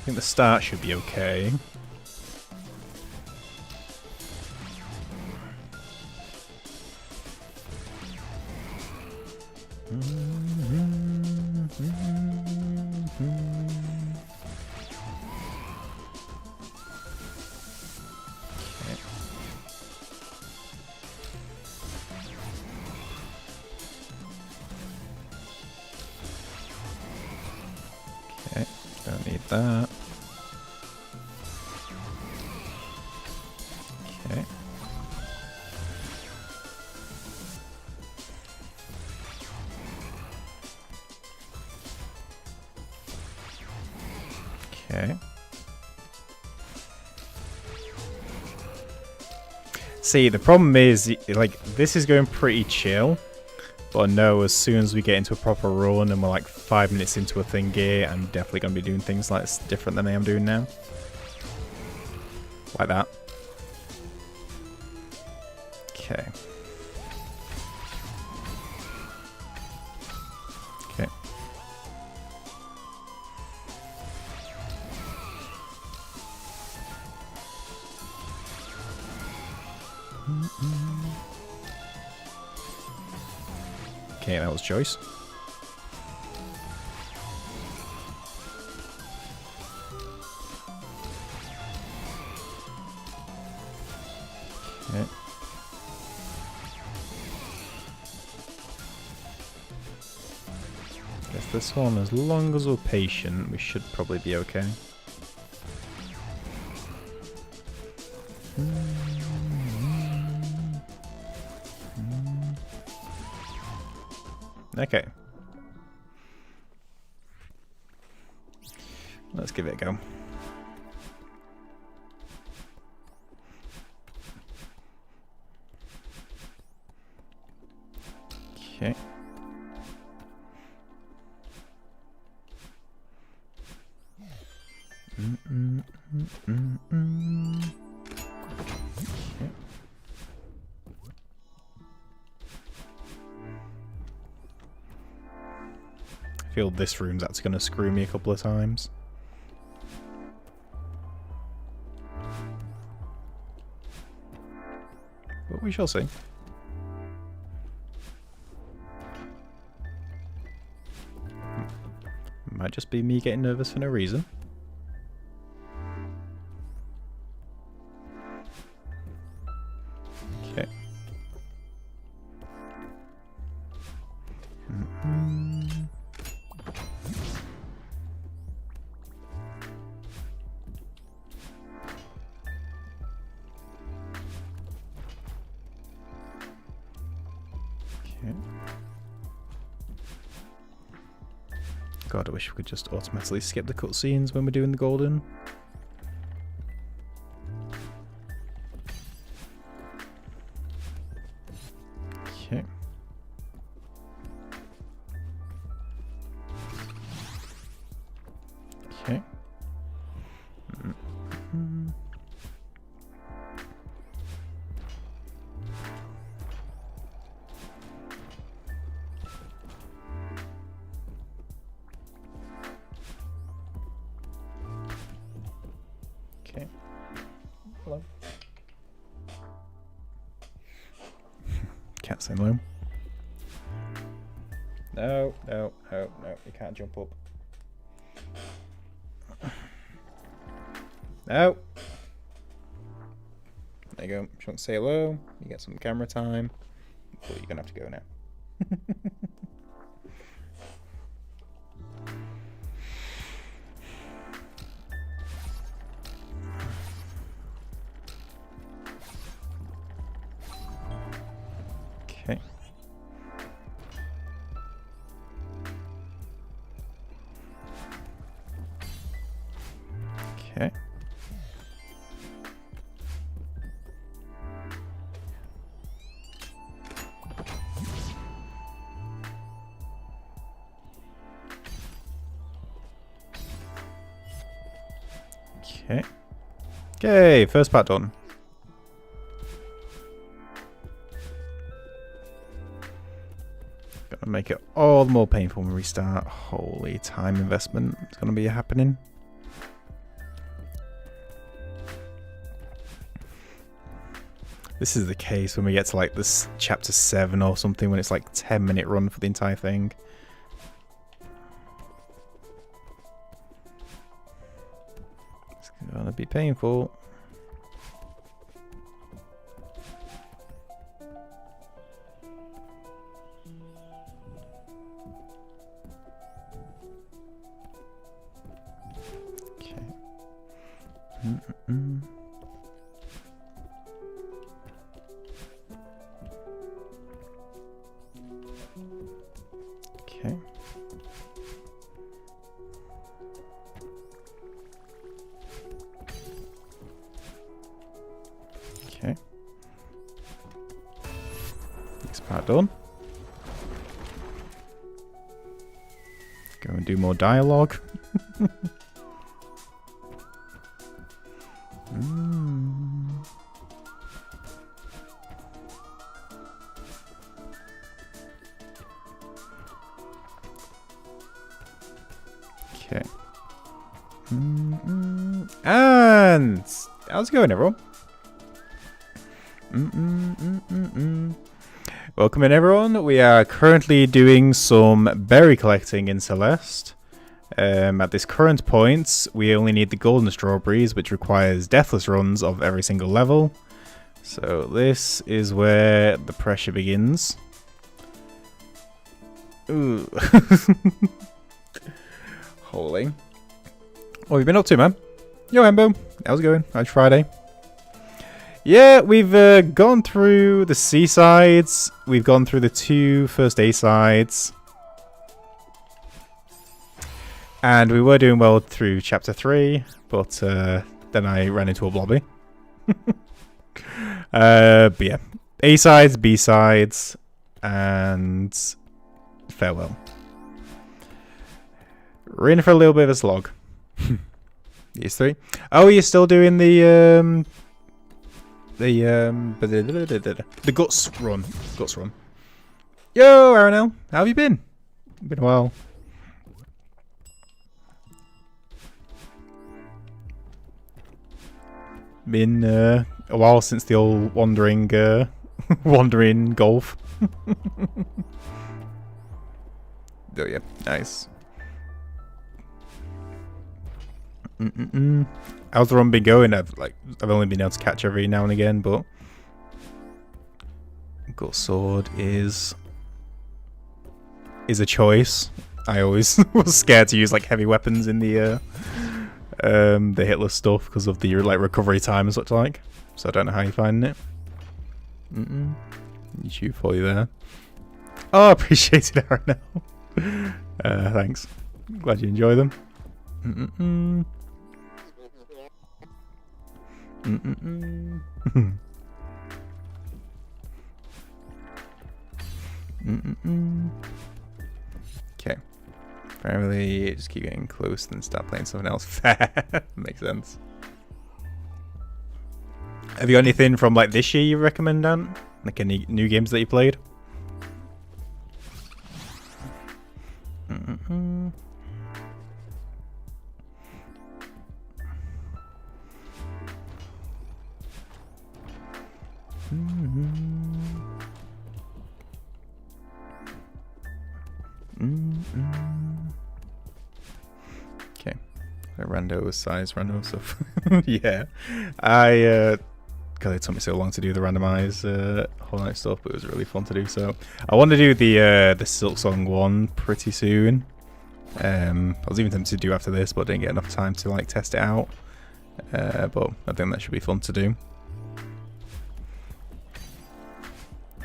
think the start should be okay. Okay, don't need that. Okay. Okay. See, the problem is, like, this is going pretty chill. But I know as soon as we get into a proper run and we're like 5 minutes into a thingy, I'm definitely going to be doing things like different than I am doing now. Like that. Okay. Okay. Okay, that was choice. Okay. Guess this one, as long as we're patient, we should probably be okay. Okay. Let's give it a go. Okay. Okay. I feel this room's actually going to screw me a couple of times. But we shall see. Might just be me getting nervous for no reason. Okay. Okay. God, I wish we could just automatically skip the cutscenes when we're doing the golden. Okay. Okay. Okay. Hello. Can't say hello. No, no, no, no. You can't jump up. No. There you go. If you want to say hello, you get some camera time. But you're gonna have to go now. Okay. Okay. Okay. Okay, first part done. Gonna make it all the more painful when we restart. Holy time investment is gonna be happening. This is the case when we get to like this chapter 7 or something, when it's like 10-minute run for the entire thing. It's gonna be painful. Okay. Okay. Okay. Next part done. Go and do more dialogue. Okay. And how's it going, everyone? Welcome in, everyone. We are currently doing some berry collecting in Celeste. At this current point, we only need the golden strawberries, which requires deathless runs of every single level. So this is where the pressure begins. Ooh. Holy. What have you been up to, man? Yo, Embo. How's it going? How's Friday? Yeah, we've gone through the C-sides. We've gone through the 2 first A-sides. And we were doing well through chapter 3, but then I ran into a blobby. But yeah, A-sides, B-sides. and farewell. We're in for a little bit of a slog. These three. Oh, you're still doing the guts run. Guts run. Yo, Aranel, how have you been? Been a while. Been a while since the old wandering golf. Oh yeah, nice. How's the run been going? I've only been able to catch every now and again, but gut sword is a choice. I always was scared to use like heavy weapons in the hitless stuff because of the like recovery time and such like. So I don't know how you're finding it. You shoot for you there. Oh, I appreciate it, Aranel. Thanks. Glad you enjoy them. Okay. Apparently, just keep getting close, then start playing something else. Fair. Makes sense. Have you got anything from like this year you recommend, Dan? Like any new games that you played? Okay, rando size, random stuff. Yeah, God, it took me so long to do the randomize Hollow Knight stuff, but it was really fun to do. So I want to do the Silksong one pretty soon. I was even tempted to do after this, but I didn't get enough time to like test it out. But I think that should be fun to do.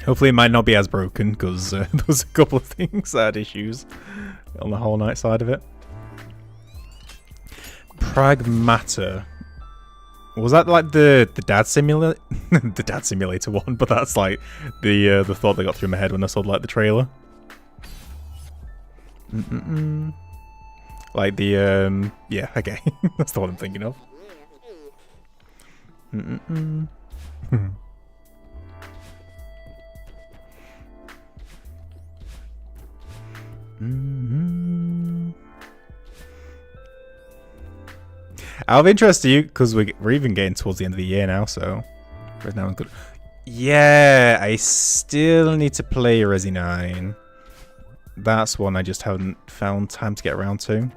Hopefully it might not be as broken, because there was a couple of things that had issues on the Hollow Knight side of it. Pragmata. Was that like the dad simulator? The dad simulator one, but that's like the thought that got through my head when I saw like the trailer. Like the yeah, okay. That's the one I'm thinking of. Out of interest to you, because we're even getting towards the end of the year now, so right now I'm good. Yeah, I still need to play Resi 9. That's one I just haven't found time to get around to,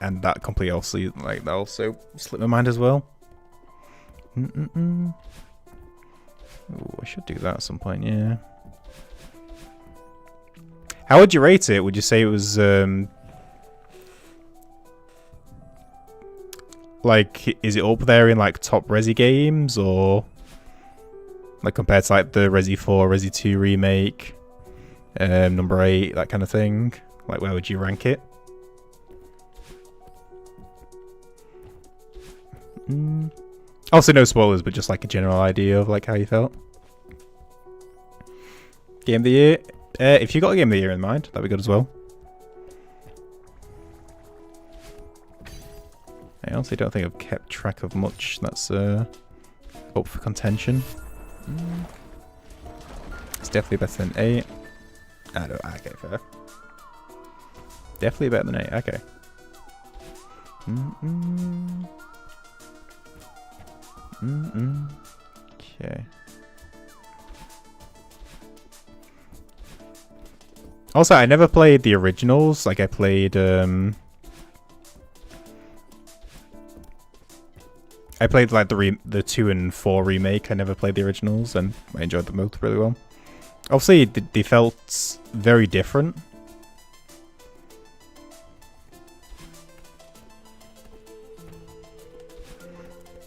and that completely also slipped my mind as well. Ooh, I should do that at some point. Yeah. How would you rate it? Would you say it was like, is it up there in like top Resi games, or like compared to like the Resi 4, Resi 2 remake, number 8, that kind of thing? Like, where would you rank it? Also, no spoilers, but just like a general idea of like how you felt. Game of the year. If you got a game of the year in mind, that'd be good as well. I honestly don't think I've kept track of much that's up for contention. It's definitely better than 8. I don't. Okay, fair. Definitely better than 8. Okay. Okay. Also, I never played the originals. Like, I played like the 2 and 4 remake. I never played the originals, and I enjoyed them both really well. Obviously, they felt very different.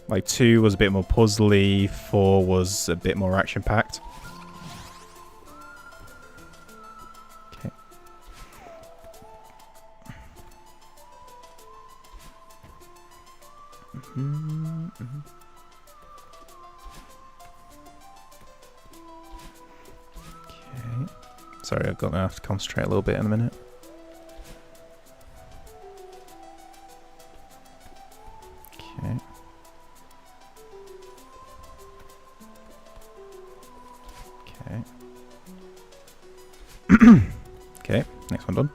Like 2 was a bit more puzzly, 4 was a bit more action-packed. Okay. sorry, I'm gonna have to concentrate a little bit in a minute. Okay. Okay. Okay, next one done.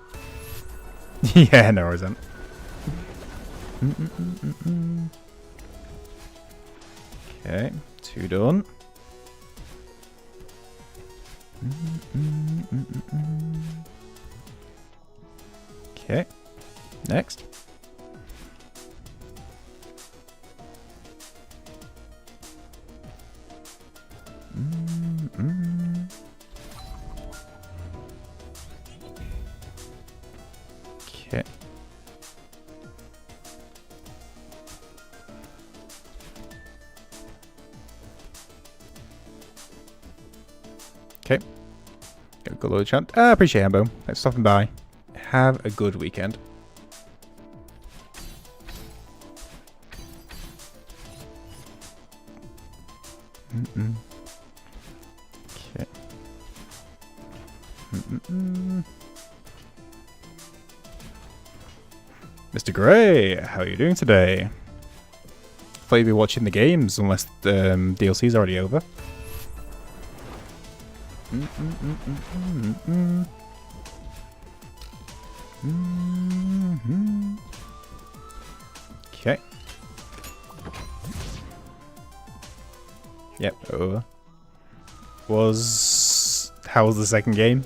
Yeah, no worries then. Okay, 2 done. Okay, next. Okay. Okay. Good little chant. I appreciate it, Ambo. Thanks for stopping by. Have a good weekend. Okay. Mr. Gray, how are you doing today? Thought you'd be watching the games, unless the DLC's already over. Okay. Yep, over. How was the second game?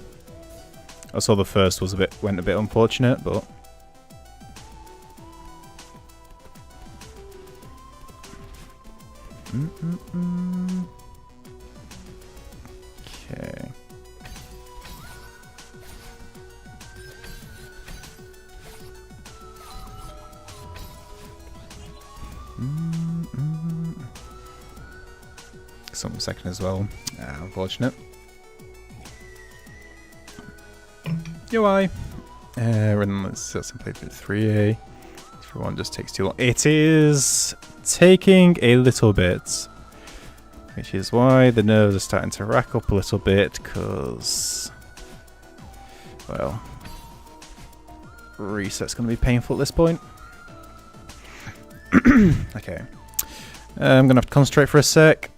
I saw the first went a bit unfortunate, but okay. Some second as well. Unfortunate. UI. Let's simply do 3A. 3-1 just takes too long. It is taking a little bit, which is why the nerves are starting to rack up a little bit, because, well, reset's going to be painful at this point. Okay. I'm going to have to concentrate for a sec.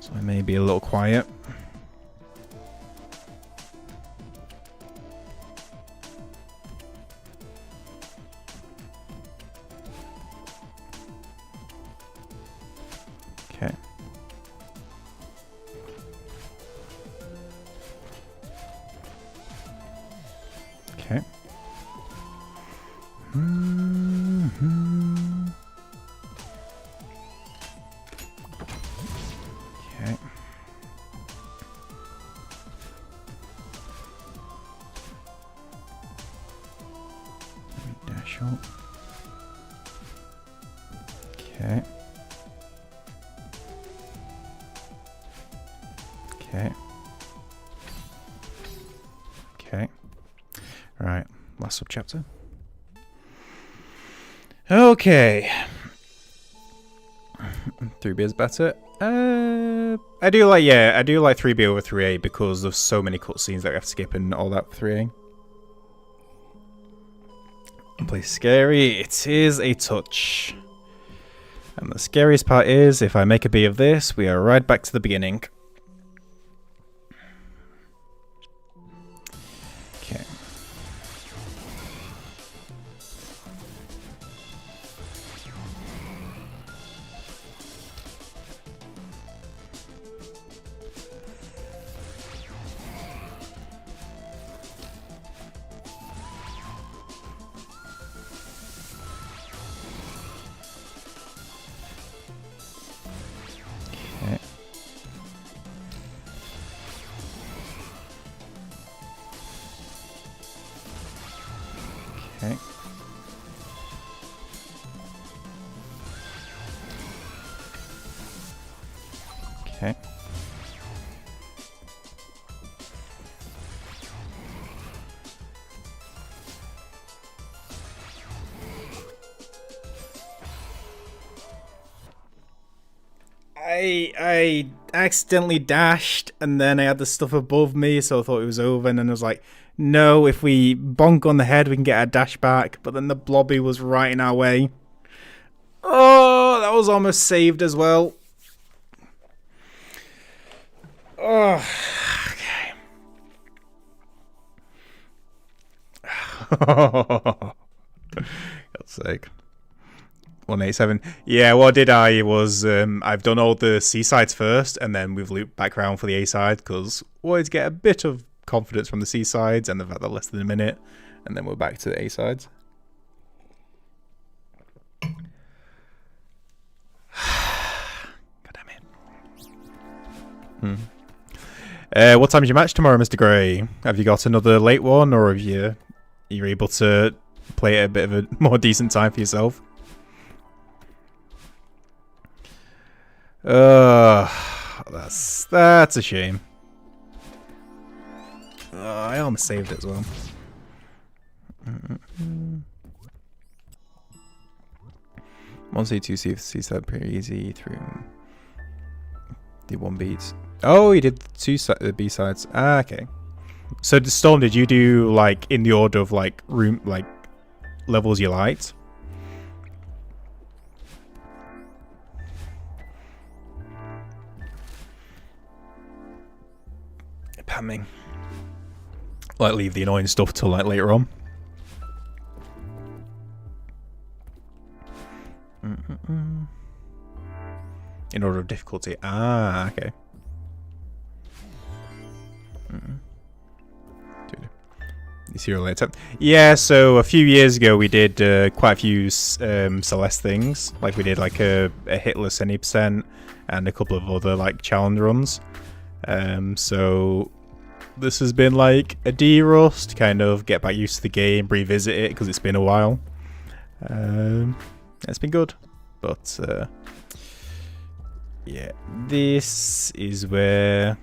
So I may be a little quiet. Okay. Okay. Okay. Let me dash up. Okay. Okay. Okay. Right. Last subchapter. Okay. 3B is better. I do like 3B over 3A because there's so many cutscenes that I have to skip and all that for 3A. Play scary. It is a touch. And the scariest part is, if I make a B of this, we are right back to the beginning. Okay. Okay. Okay. Okay. I accidentally dashed, and then I had the stuff above me, so I thought it was over, and then I was like, no, if we bonk on the head, we can get our dash back, but then the blobby was right in our way. Oh, that was almost saved as well. Oh, okay. God's sake. 187. Yeah, what did I was I've done all the C sides first, and then we've looped back around for the A side because always get a bit of confidence from the C sides and the fact that less than a minute, and then we're back to the A sides. God damn it. What time is your match tomorrow, Mr. Gray? Have you got another late one, or have you're able to play at a bit of a more decent time for yourself? That's a shame. I almost saved it as well. 1C, 2C, C side pretty easy through the 1 beats. Oh, you did the B sides. Ah, okay. So, Storm, did you do like in the order of like levels you liked? Pamming. Like leave the annoying stuff till like later on. In order of difficulty. Ah, okay. Serial later. Yeah, so a few years ago we did quite a few Celeste things. Like we did like a hitless any percent and a couple of other like challenge runs. So this has been like a de-rust, kind of get back used to the game, revisit it because it's been a while. It's been good, but yeah, this is where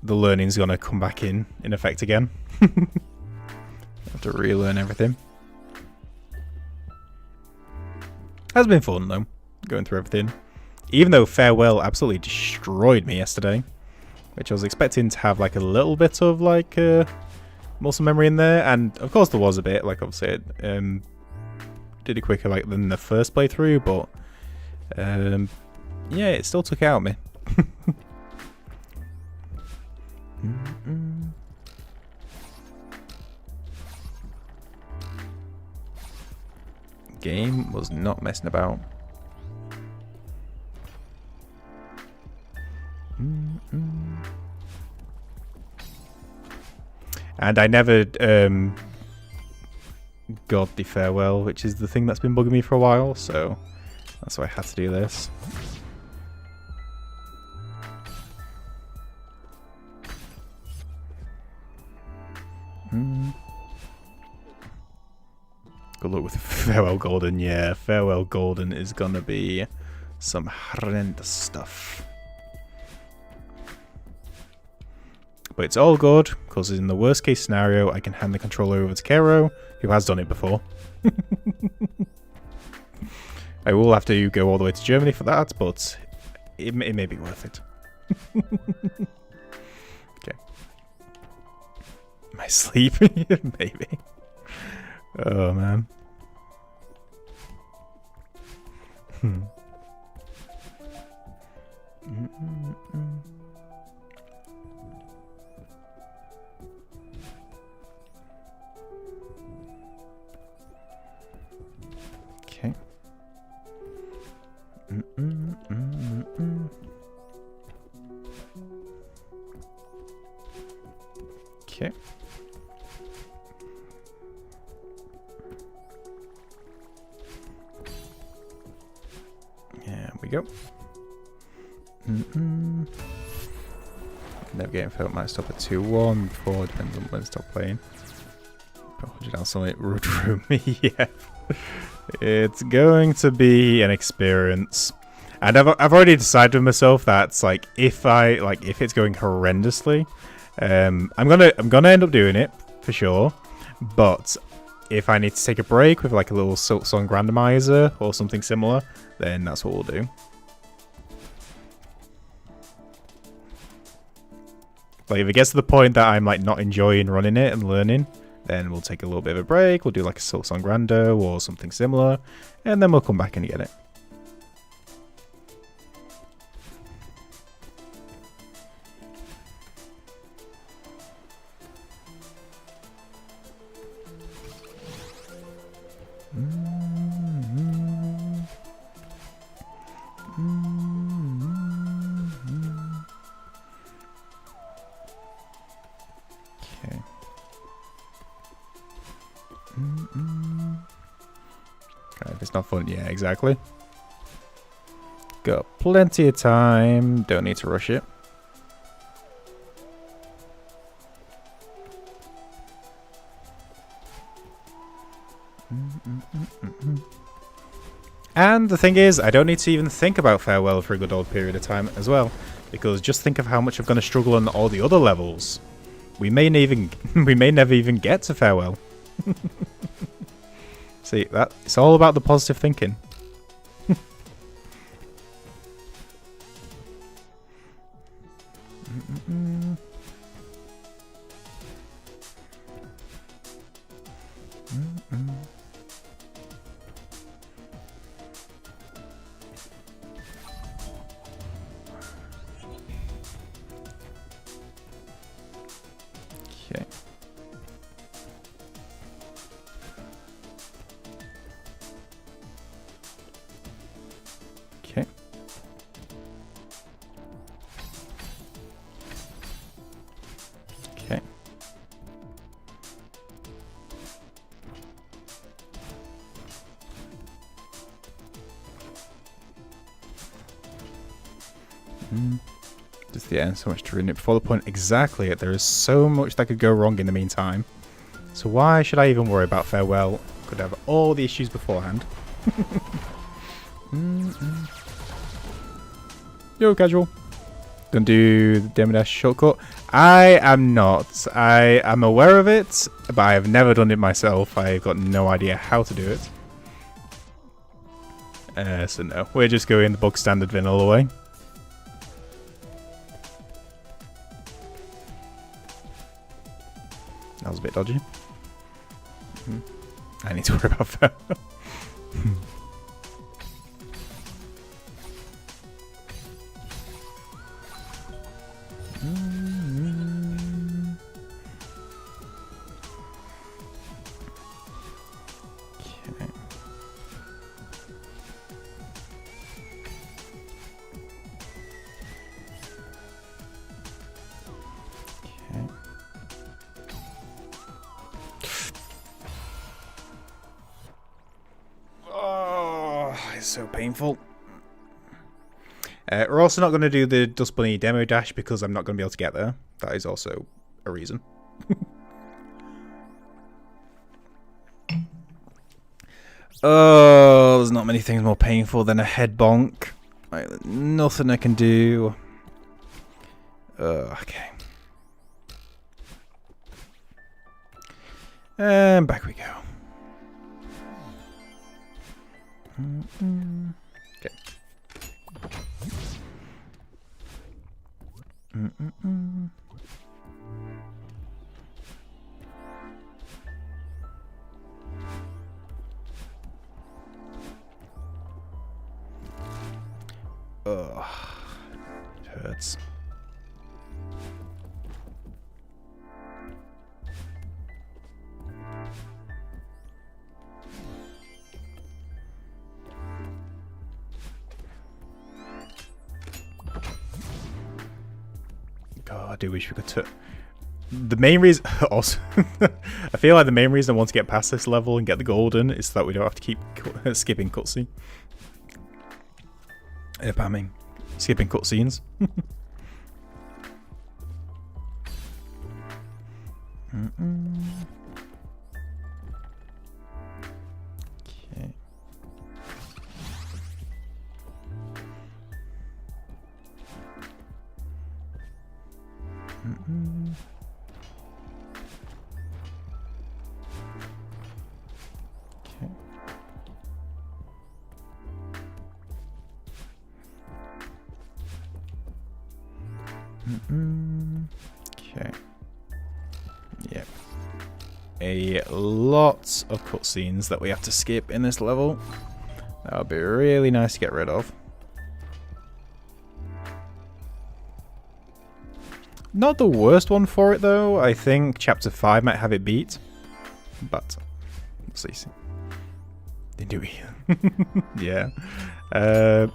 the learning's gonna come back in effect again. Have to relearn everything. Has been fun though, going through everything. Even though Farewell absolutely destroyed me yesterday, which I was expecting to have like a little bit of like muscle memory in there, and of course there was a bit. Like obviously it did it quicker like than the first playthrough, but yeah, it still took out me. Game was not messing about. And I never got the Farewell, which is the thing that's been bugging me for a while, so that's why I had to do this. Good luck with Farewell Golden. Yeah, Farewell Golden is gonna be some horrendous stuff. But it's all good, because in the worst case scenario, I can hand the controller over to Kero, who has done it before. I will have to go all the way to Germany for that, but it may be worth it. Okay. Am I sleeping? Maybe. Oh, man. Okay. Okay. There we go. Navigating failed might stop at 2-1 before, depends on when to stop playing. Probably down something room. Yeah. It's going to be an experience. And I've already decided with myself that like if it's going horrendously, I'm gonna end up doing it for sure. But if I need to take a break with like a little Silk Song randomizer or something similar, then that's what we'll do. Like if it gets to the point that I'm like not enjoying running it and learning, then we'll take a little bit of a break. We'll do like a Silk Song rando or something similar, and then we'll come back and get it. Okay. If it's not fun, yeah, exactly. Got plenty of time. Don't need to rush it. And the thing is, I don't need to even think about Farewell for a good old period of time as well, because just think of how much I'm going to struggle on all the other levels. We may never even get to Farewell. See, that it's all about the positive thinking. Okay. Okay. Okay. Just yeah, so much to ruin it before the point. Exactly. There is so much that could go wrong in the meantime. So why should I even worry about Farewell? Could have all the issues beforehand. Yo, casual. Gonna do the Demo Dash shortcut. I am not. I am aware of it, but I have never done it myself. I've got no idea how to do it. So no, we're just going the bog standard vanilla way. That was a bit dodgy. I need to worry about that. So painful. We're also not going to do the Dust Bunny Demo Dash because I'm not going to be able to get there. That is also a reason. Oh, there's not many things more painful than a head bonk. Like, nothing I can do. Okay. And back we go. Okay. Ugh. It hurts. God, I do wish we could. The main reason, also, I feel like the main reason I want to get past this level and get the golden is so that we don't have to keep skipping cutscene. Spamming, skipping cutscenes. Okay. Okay. Yep. A lot of cutscenes that we have to skip in this level. That would be really nice to get rid of. Not the worst one for it though. I think Chapter 5 might have it beat. But, let's see. Do we? Yeah. I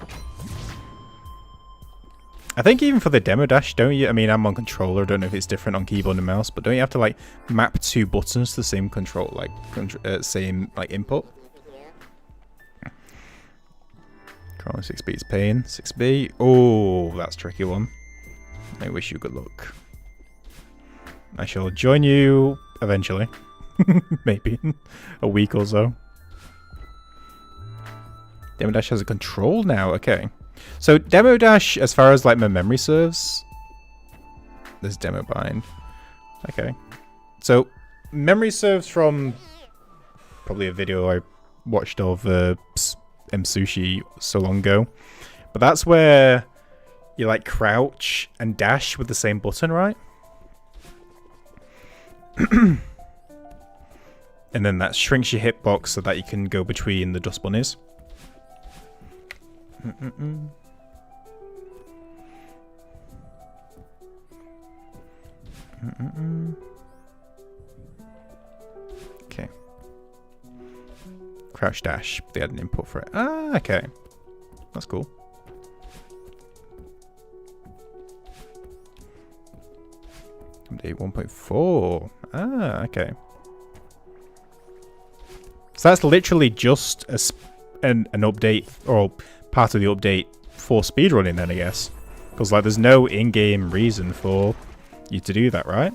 think even for the demo dash, don't you? I mean, I'm on controller. I don't know if it's different on keyboard and mouse, but don't you have to like map two buttons to the same control, like same like input? Currently 6B is pain. 6B. Oh, that's a tricky one. I wish you good luck. I shall join you eventually. Maybe a week or so. Demo dash has a control now. Okay. So demo dash, as far as like my memory serves, there's demo bind. Okay. So memory serves from probably a video I watched of Sushi so long ago. But that's where you like crouch and dash with the same button, right? And then that shrinks your hitbox so that you can go between the dust bunnies. Okay. Crouch dash. They had an input for it. Ah, okay. That's cool. Update 1.4. Ah, okay. So that's literally just an update, or part of the update for speedrunning then, I guess. Because like there's no in-game reason for you to do that, right?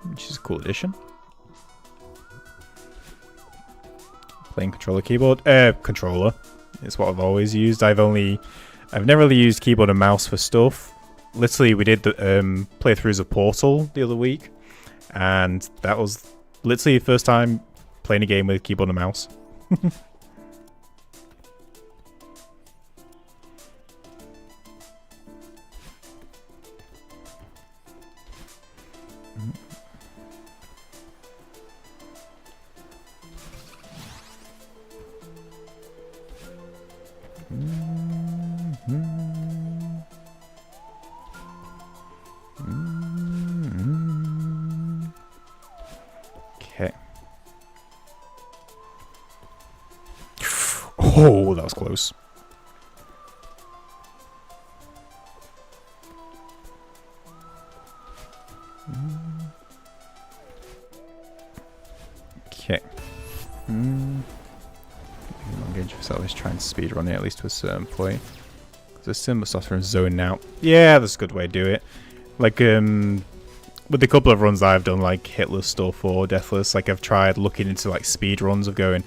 Which is a cool addition. Playing controller keyboard. Controller. It's what I've always used. I've never really used keyboard and mouse for stuff. Literally, we did the playthroughs of Portal the other week, and that was literally the first time playing a game with keyboard and mouse. Okay. Oh, that was close. Okay. Engage yourself is trying to speedrun it at least to a certain point. There's similar stuff from zoning out. Yeah, that's a good way to do it. Like with a couple of runs I've done, like hitless stuff or deathless, like I've tried looking into like speed runs of going,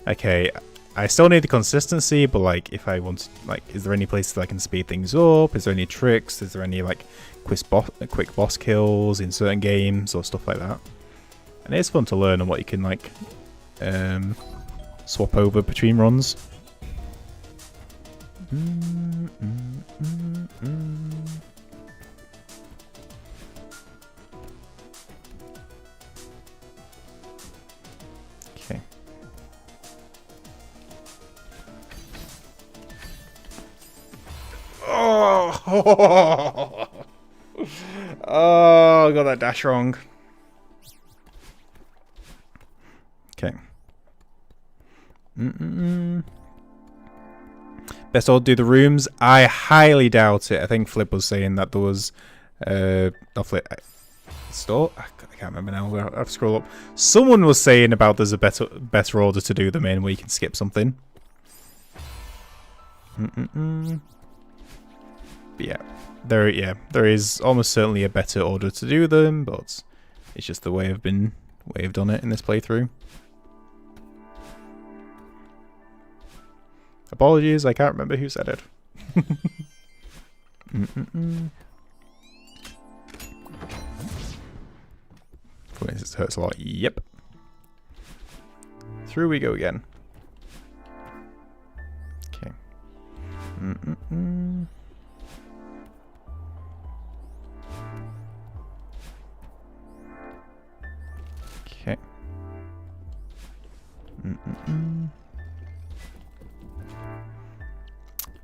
okay, I still need the consistency, but like if I want, like, is there any places that I can speed things up? Is there any tricks? Is there any like quick boss kills in certain games or stuff like that? And it's fun to learn on what you can like swap over between runs. Okay. Oh! Oh, I got that dash wrong. Okay. Best all do the rooms. I highly doubt it. I think Flip was saying that there was not Flip. Store? I can't remember now. I have to scroll up. Someone was saying about there's a better order to do them in where you can skip something. But yeah, there is almost certainly a better order to do them, but it's just the way I've done it in this playthrough. Apologies, I can't remember who said it. For instance, it hurts a lot. Yep. Through we go again. Okay. Okay.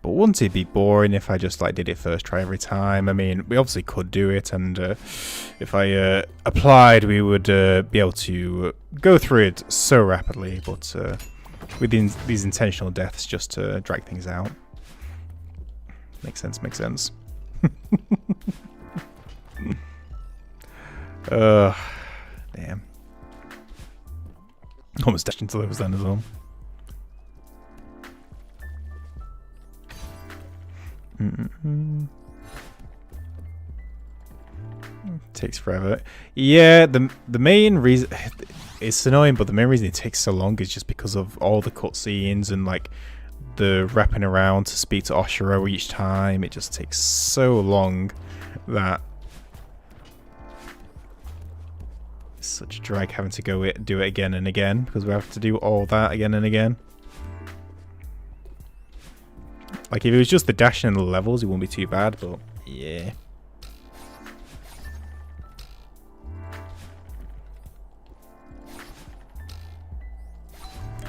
But wouldn't it be boring if I just like did it first try every time? I mean, we obviously could do it, and if I applied, we would be able to go through it so rapidly. But with these intentional deaths, just to drag things out. Makes sense. Makes sense. Damn. Almost dashed into those then as well. Takes forever. Yeah, the main reason it's annoying, but the main reason it takes so long is just because of all the cutscenes and like the wrapping around to speak to Oshiro each time. It just takes so long that it's such a drag having to do it again and again because we have to do all that again and again. Like if it was just the dashing and the levels, it wouldn't be too bad, but yeah.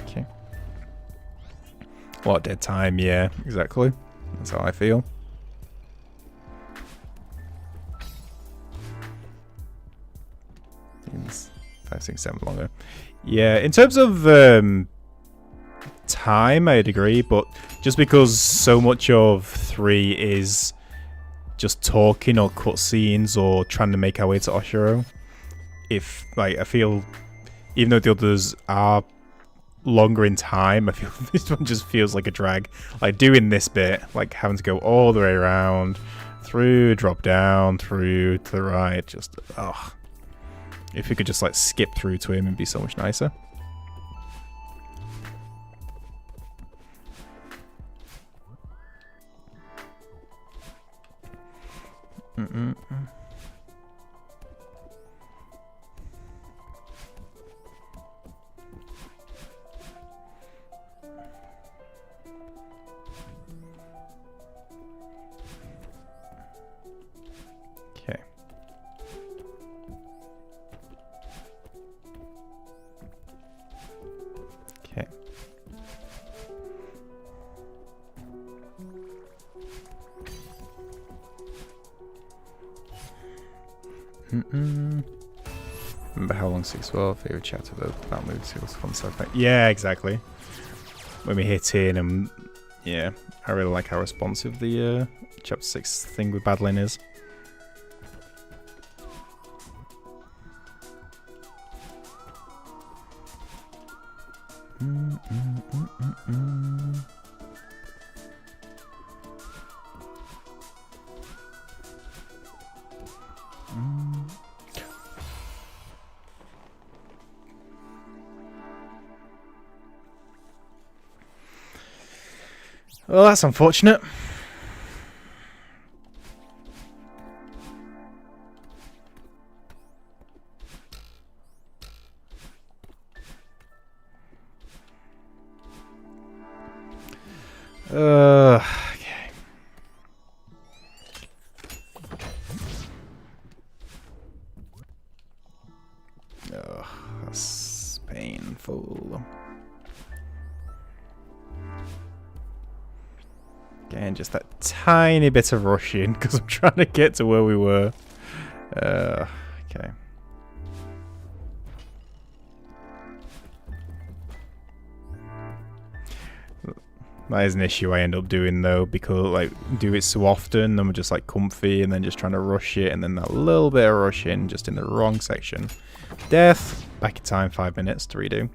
Okay. A lot of dead time, yeah, exactly. That's how I feel. 5, 6, 7 longer. Yeah, in terms of time, I'd agree, but just because so much of 3 is just talking or cutscenes or trying to make our way to Oshiro, if like I feel, even though the others are longer in time, I feel this one just feels like a drag. Like doing this bit, like having to go all the way around, through, drop down, through to the right, just ugh. If we could just like skip through to him, it'd be so much nicer. Okay. Okay. Remember how long 6 were? Favorite chapter of that movie was fun stuff. Yeah, exactly. When we hit in, and yeah, I really like how responsive the chapter 6 thing with battling is. Well, that's unfortunate. Okay. Oh, that's painful. Again, just that tiny bit of rushing because I'm trying to get to where we were. Okay. That is an issue I end up doing though, because like do it so often, I'm just like comfy and then just trying to rush it, and then that little bit of rushing just in the wrong section. Death. Back in time, 5 minutes to redo.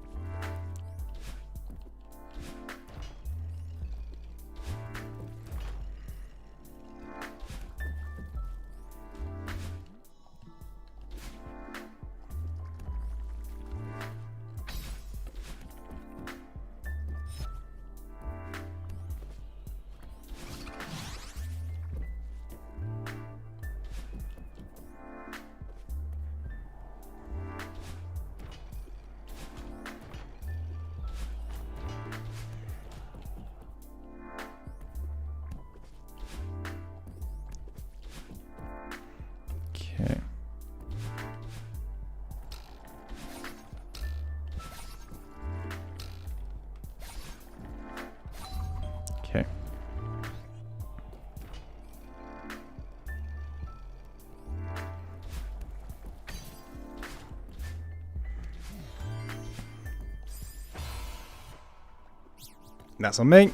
That's on me.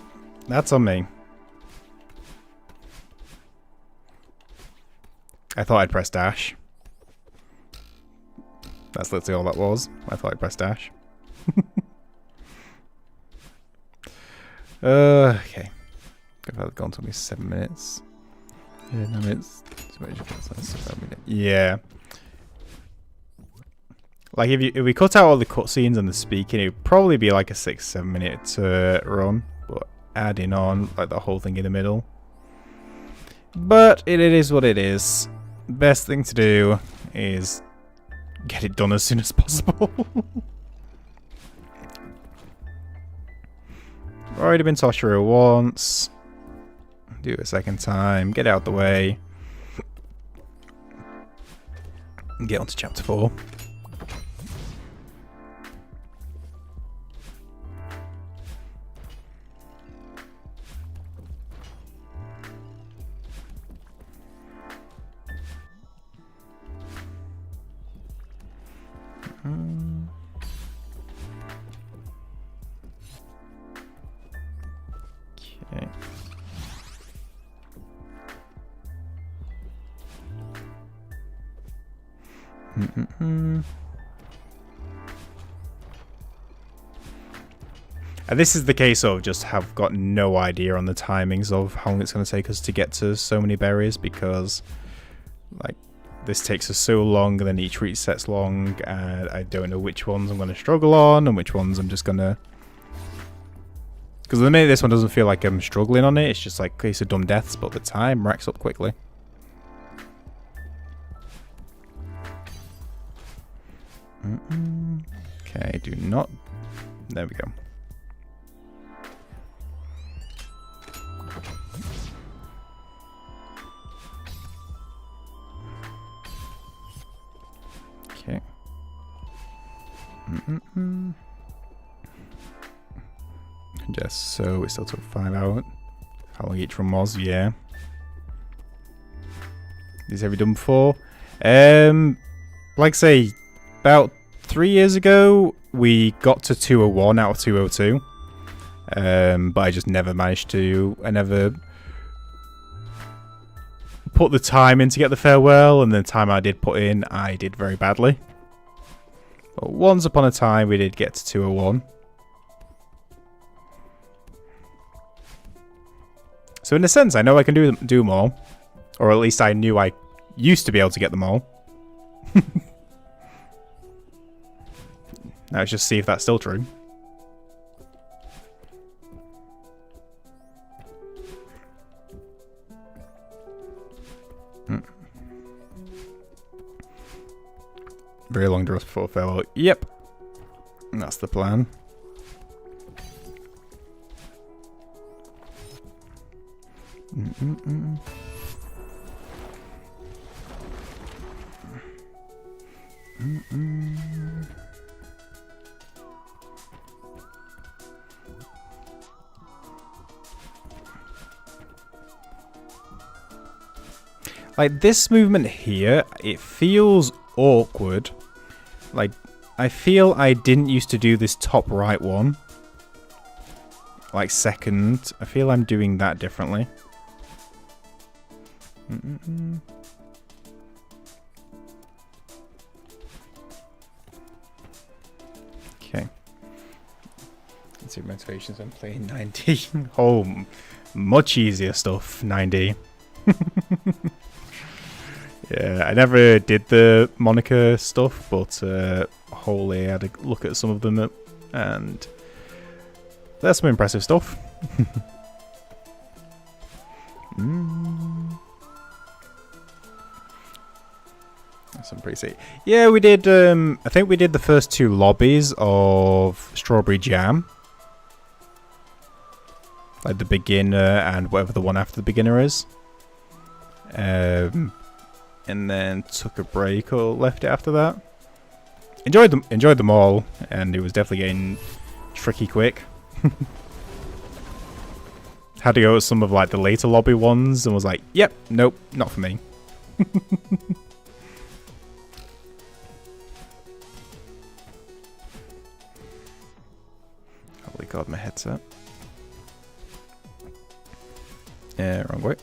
That's on me. I thought I'd press dash. That's literally all that was. I thought I'd press dash. Okay. If I've gone to me 7 minutes. Yeah, 9 minutes. Yeah. Like if we cut out all the cutscenes and the speaking, it would probably be like a 6-7 minute run. But adding on like the whole thing in the middle. But it is what it is. Best thing to do is get it done as soon as possible. Already been Toshiro once. Do it a second time. Get out the way. Get on to chapter 4. Okay. And this is the case of just have got no idea on the timings of how long it's going to take us to get to so many berries, because like this takes us so long and then each reset's long and I don't know which ones I'm going to struggle on and which ones I'm just going to... Because the minute this one doesn't feel like I'm struggling on it, it's just like a case of dumb deaths, but the time racks up quickly. Okay, do not... There we go. Okay. Just so it still took 5 hours. How long each one was? Yeah. These have you done before? Like I say, about 3 years ago, we got to 201 out of 202. But I just never managed to. I never put the time in to get the farewell, and the time I did put in, I did very badly. But once upon a time, we did get to 201. So in a sense, I know I can do them all. Or at least I knew I used to be able to get them all. Now let's just see if that's still true. Very long draws before farewell. Yep. That's the plan. Like this movement here, it feels awkward. Like I feel I didn't used to do this top right one. Like second, I feel I'm doing that differently. Okay. Let's see motivations. I'm playing 9D. Oh, much easier stuff. 9D. Yeah, I never did the Monica stuff, but Holy, I had a look at some of them, and there's some impressive stuff. That's pretty sick. Yeah, we did. I think we did the first 2 lobbies of Strawberry Jam, like the beginner and whatever the one after the beginner is. And then took a break or left it after that. Enjoyed them all, and it was definitely getting tricky quick. Had to go with some of like the later lobby ones and was like, yep, nope, not for me. Holy god, my headset. Wrong way.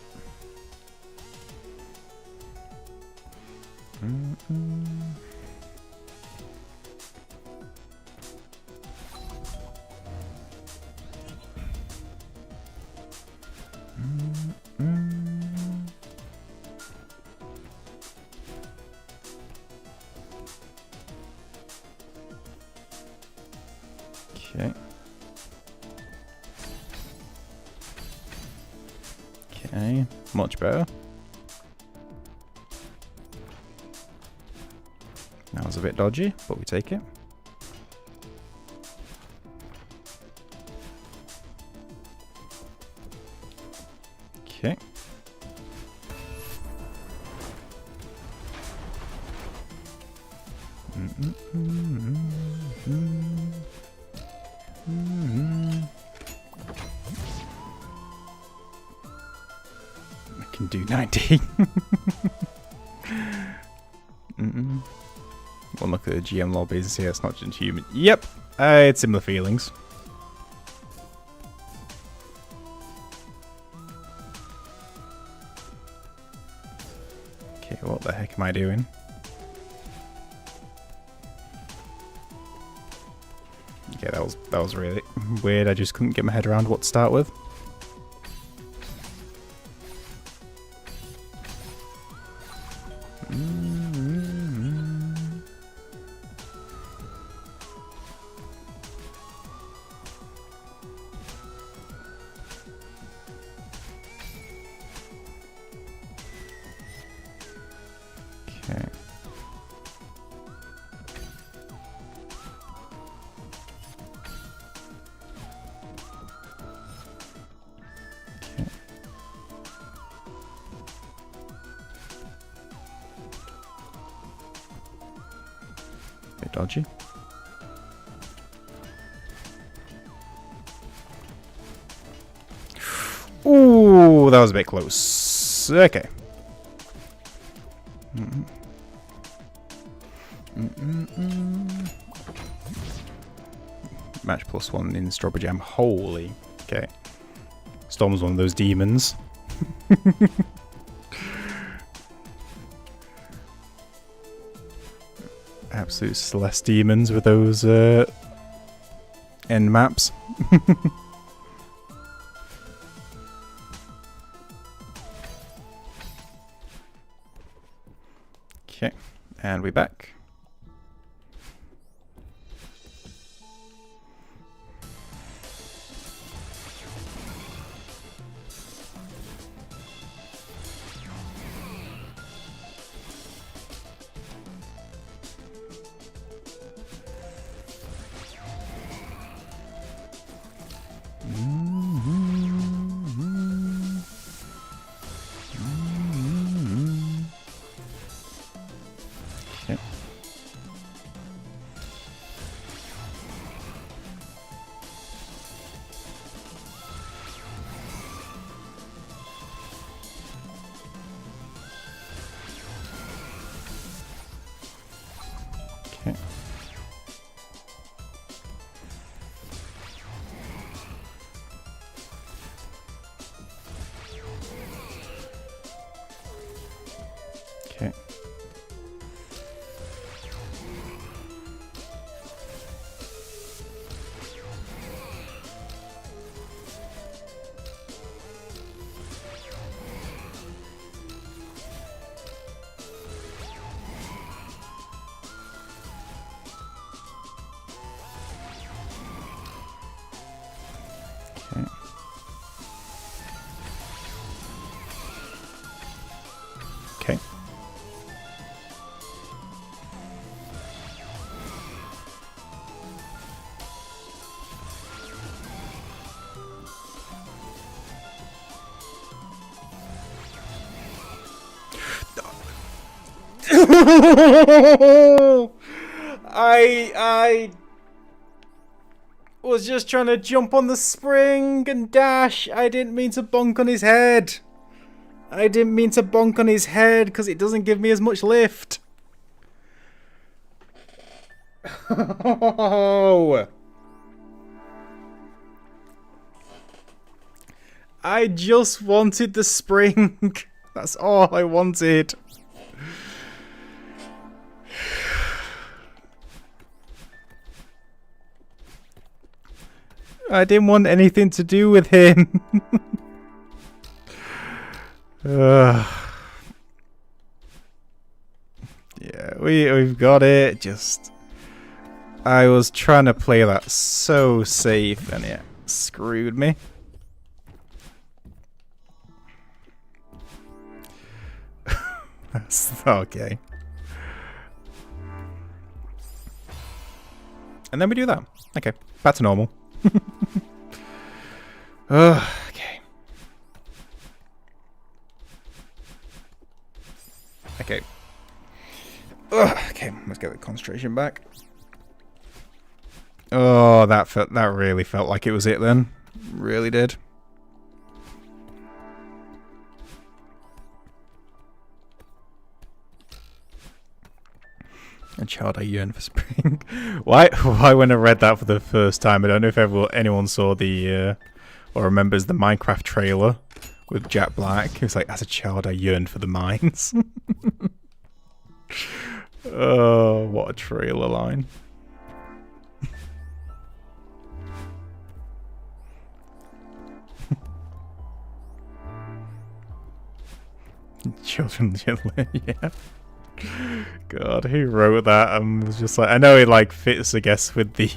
Okay. Okay, much better. That was a bit dodgy, but we take it. Okay. I can do 90. Well, look at the GM lobbies here. It's not just human. Yep, I had similar feelings. Okay, what the heck am I doing? Okay, that was really weird. I just couldn't get my head around what to start with. Okay. Bit dodgy. Ooh, that was a bit close. Okay. Match +1 in Strawberry Jam. Holy. Okay. Storm's one of those demons. Absolute Celeste demons with those end maps. Okay, and we're back. Okay. Okay. Okay. I was just trying to jump on the spring and dash. I didn't mean to bonk on his head. I didn't mean to bonk on his head because it doesn't give me as much lift. Oh. I just wanted the spring. That's all I wanted. I didn't want anything to do with him. Yeah, we've got it. Just I was trying to play that so safe, and it screwed me. That's okay. And then we do that. Okay, back to normal. Okay. Okay. Okay, let's get the concentration back. Oh, that really felt like it was it then. Really did. A child I yearn for spring. Why when I read that for the first time, I don't know if anyone saw the or remembers the Minecraft trailer with Jack Black. It was like, as a child I yearned for the mines. Oh, what a trailer line. Children, yeah. God, who wrote that? I was just like, I know it like fits, I guess, with the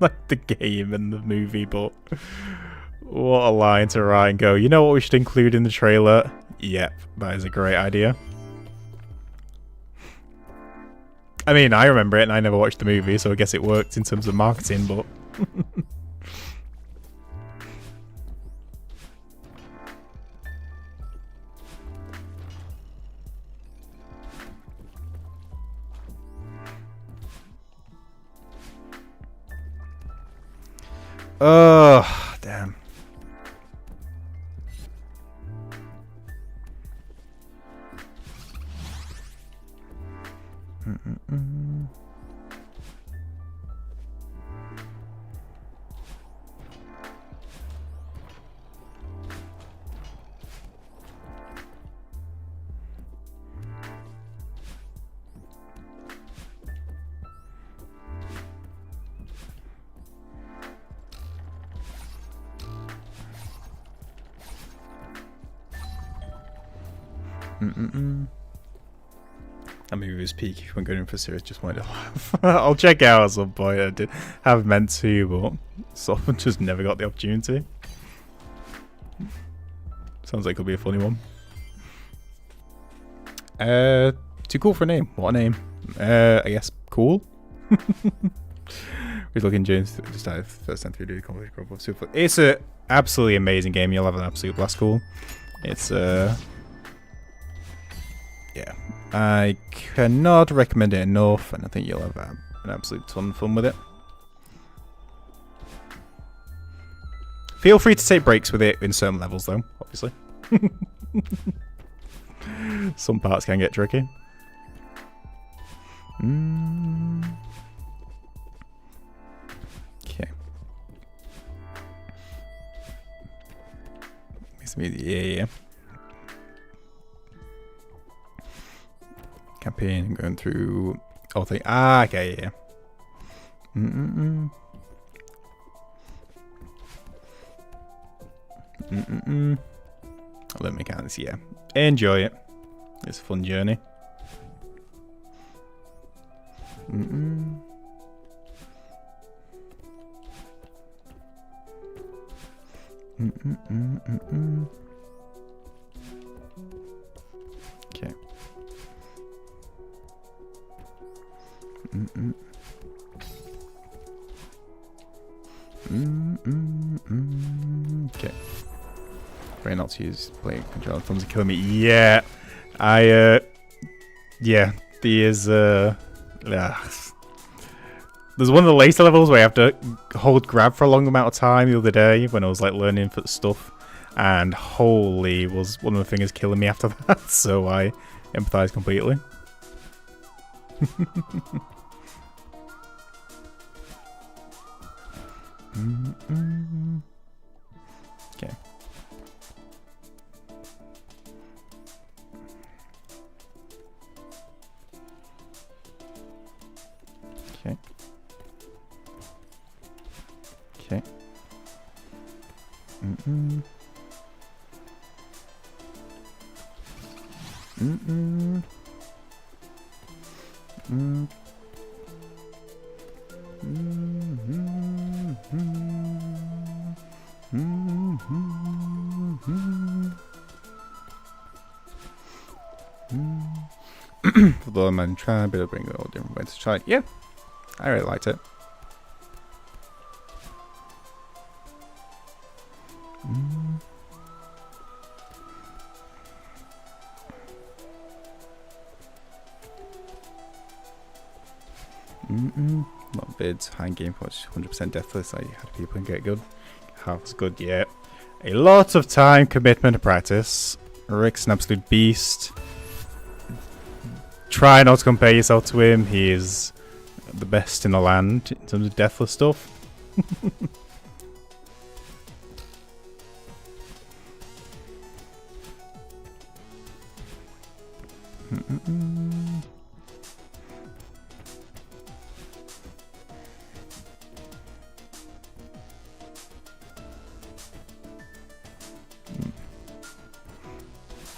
like the game and the movie, but what a line to write and go, you know what we should include in the trailer? Yep, that is a great idea. I mean, I remember it and I never watched the movie, so I guess it worked in terms of marketing, but oh, damn. That movie was peak when going in for serious, just wanted to laugh. I'll check it out at some point. I did have meant to, but someone just never got the opportunity. Sounds like it'll be a funny one. Too cool for a name. What a name. I guess cool. We're looking James just started first time 3D comedy. It's a absolutely amazing game. You'll have an absolute blast. Cool. It's yeah, I cannot recommend it enough, and I think you'll have an absolute ton of fun with it. Feel free to take breaks with it in certain levels, though, obviously. Some parts can get tricky. Okay. Yeah. Campaign, going through all thing. Ah, okay, yeah. Let me count. Yeah, enjoy it. It's a fun journey. Okay. Okay. Try not to use play controller thumbs are killing me. Yeah. Yeah, there's one of the later levels where you have to hold grab for a long amount of time the other day when I was like learning for stuff, and holy was one of the things killing me after that, so I empathize completely. Okay. Okay. Okay. Mm-mm. Mm-mm. Mm. Although I'm trying to bring it all different ways to try. Yeah, I really liked it. Not bids, high game watch, 100% deathless. I had people get good. Half as good, yeah. A lot of time, commitment, and practice. Rick's an absolute beast. Try not to compare yourself to him. He is the best in the land in terms of deathless stuff.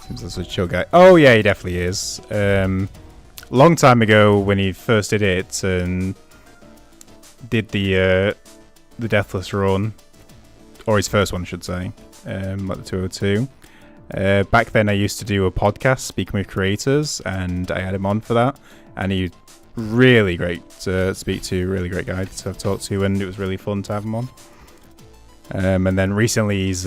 Seems like such a chill guy. Oh yeah, he definitely is. Long time ago when he first did it and did the deathless run, or his first one, I should say, like the 202. Back then, I used to do a podcast speaking with creators, and I had him on for that. And he really great to speak to, really great guy to have talked to, and it was really fun to have him on. And then recently, he's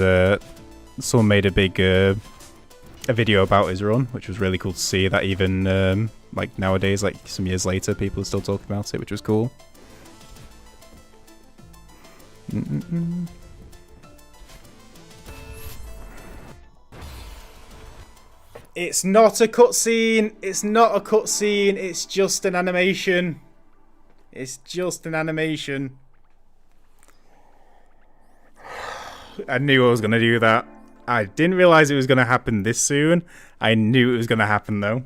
someone made a big a video about his run, which was really cool to see. That even like nowadays, like some years later, people are still talking about it, which was cool. It's not a cutscene. It's not a cutscene. It's just an animation. It's just an animation. I knew I was going to do that. I didn't realize it was going to happen this soon. I knew it was going to happen, though.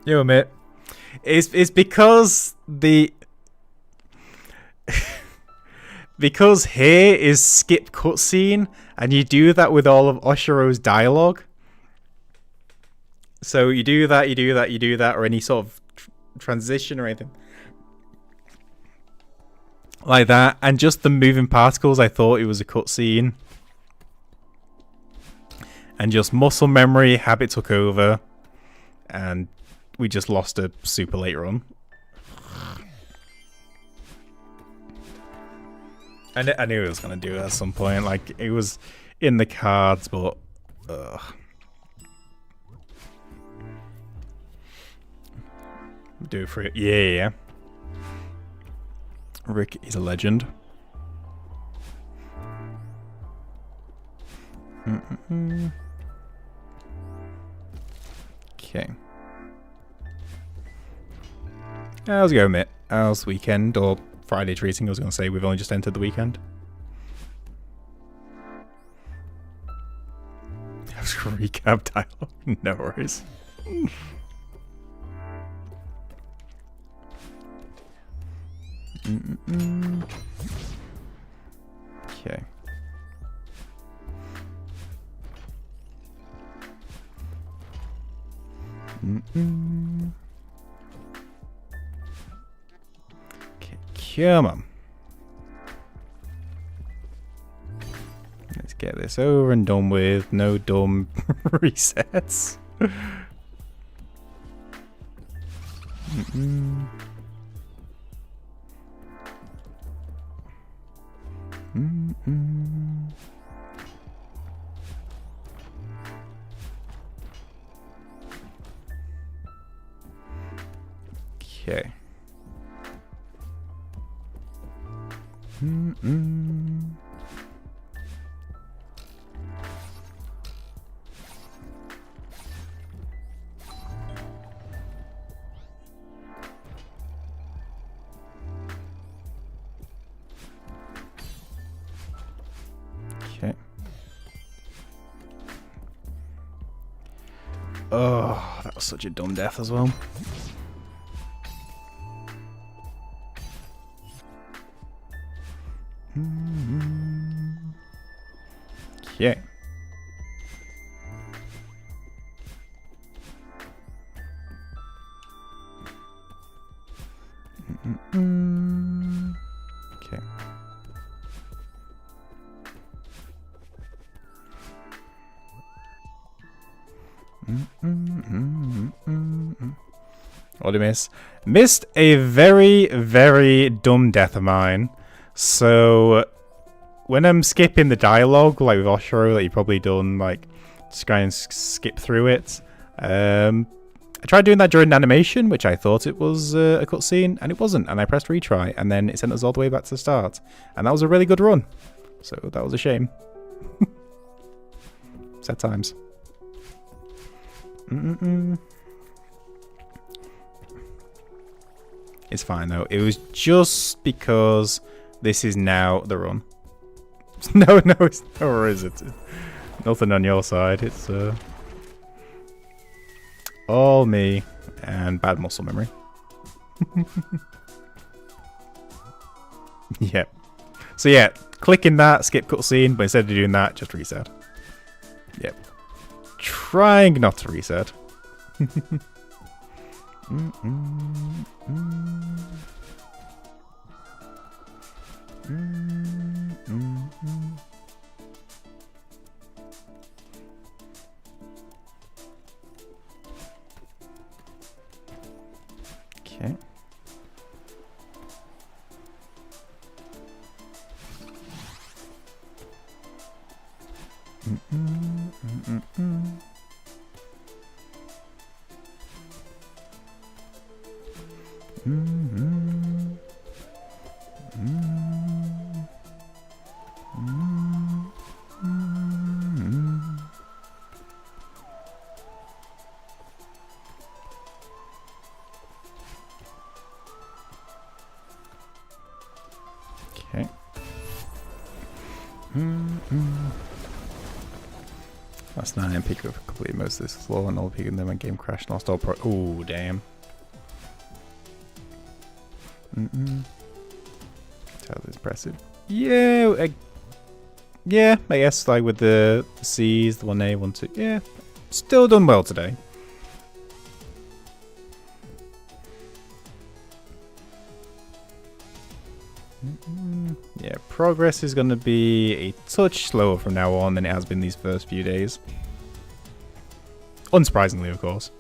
You admit. It's because the... because here is skip cutscene, and you do that with all of Oshiro's dialogue. So you do that, you do that, you do that, or any sort of transition or anything like that. And just the moving particles, I thought it was a cutscene. And just muscle memory, habit took over. And we just lost a super late run. I knew it was going to do it at some point. Like, it was in the cards, but... Do it for it. Yeah. Rick is a legend. Okay. How's it going, mate? How's weekend or Friday treating? I was going to say we've only just entered the weekend. I was going to recap dialogue. No worries. Okay. Okay, come on. Let's get this over and done with. No dumb resets. Okay. Okay. Oh, that was such a dumb death as well. Yeah. Okay. What did I miss? Missed a very, very dumb death of mine. So when I'm skipping the dialogue, like with Oshiro, that you've probably done, like just try and skip through it. I tried doing that during animation, which I thought it was a cutscene, and it wasn't. And I pressed retry, and then it sent us all the way back to the start. And that was a really good run. So that was a shame. Sad times. It's fine though. It was just because this is now the run. No, it's or is it? Nothing on your side. It's all me and bad muscle memory. Yeah. So yeah, clicking that, skip cutscene, but instead of doing that, just reset. Yep. Trying not to reset. Okay. Okay. Last night I picked up completely most of this floor and all picking them when game crashed, lost all pro. Oh damn. That is impressive. Yeah, yeah, I guess like with the C's, the 1A, 1-2. Yeah, still done well today. Yeah, progress is going to be a touch slower from now on than it has been these first few days. Unsurprisingly, of course.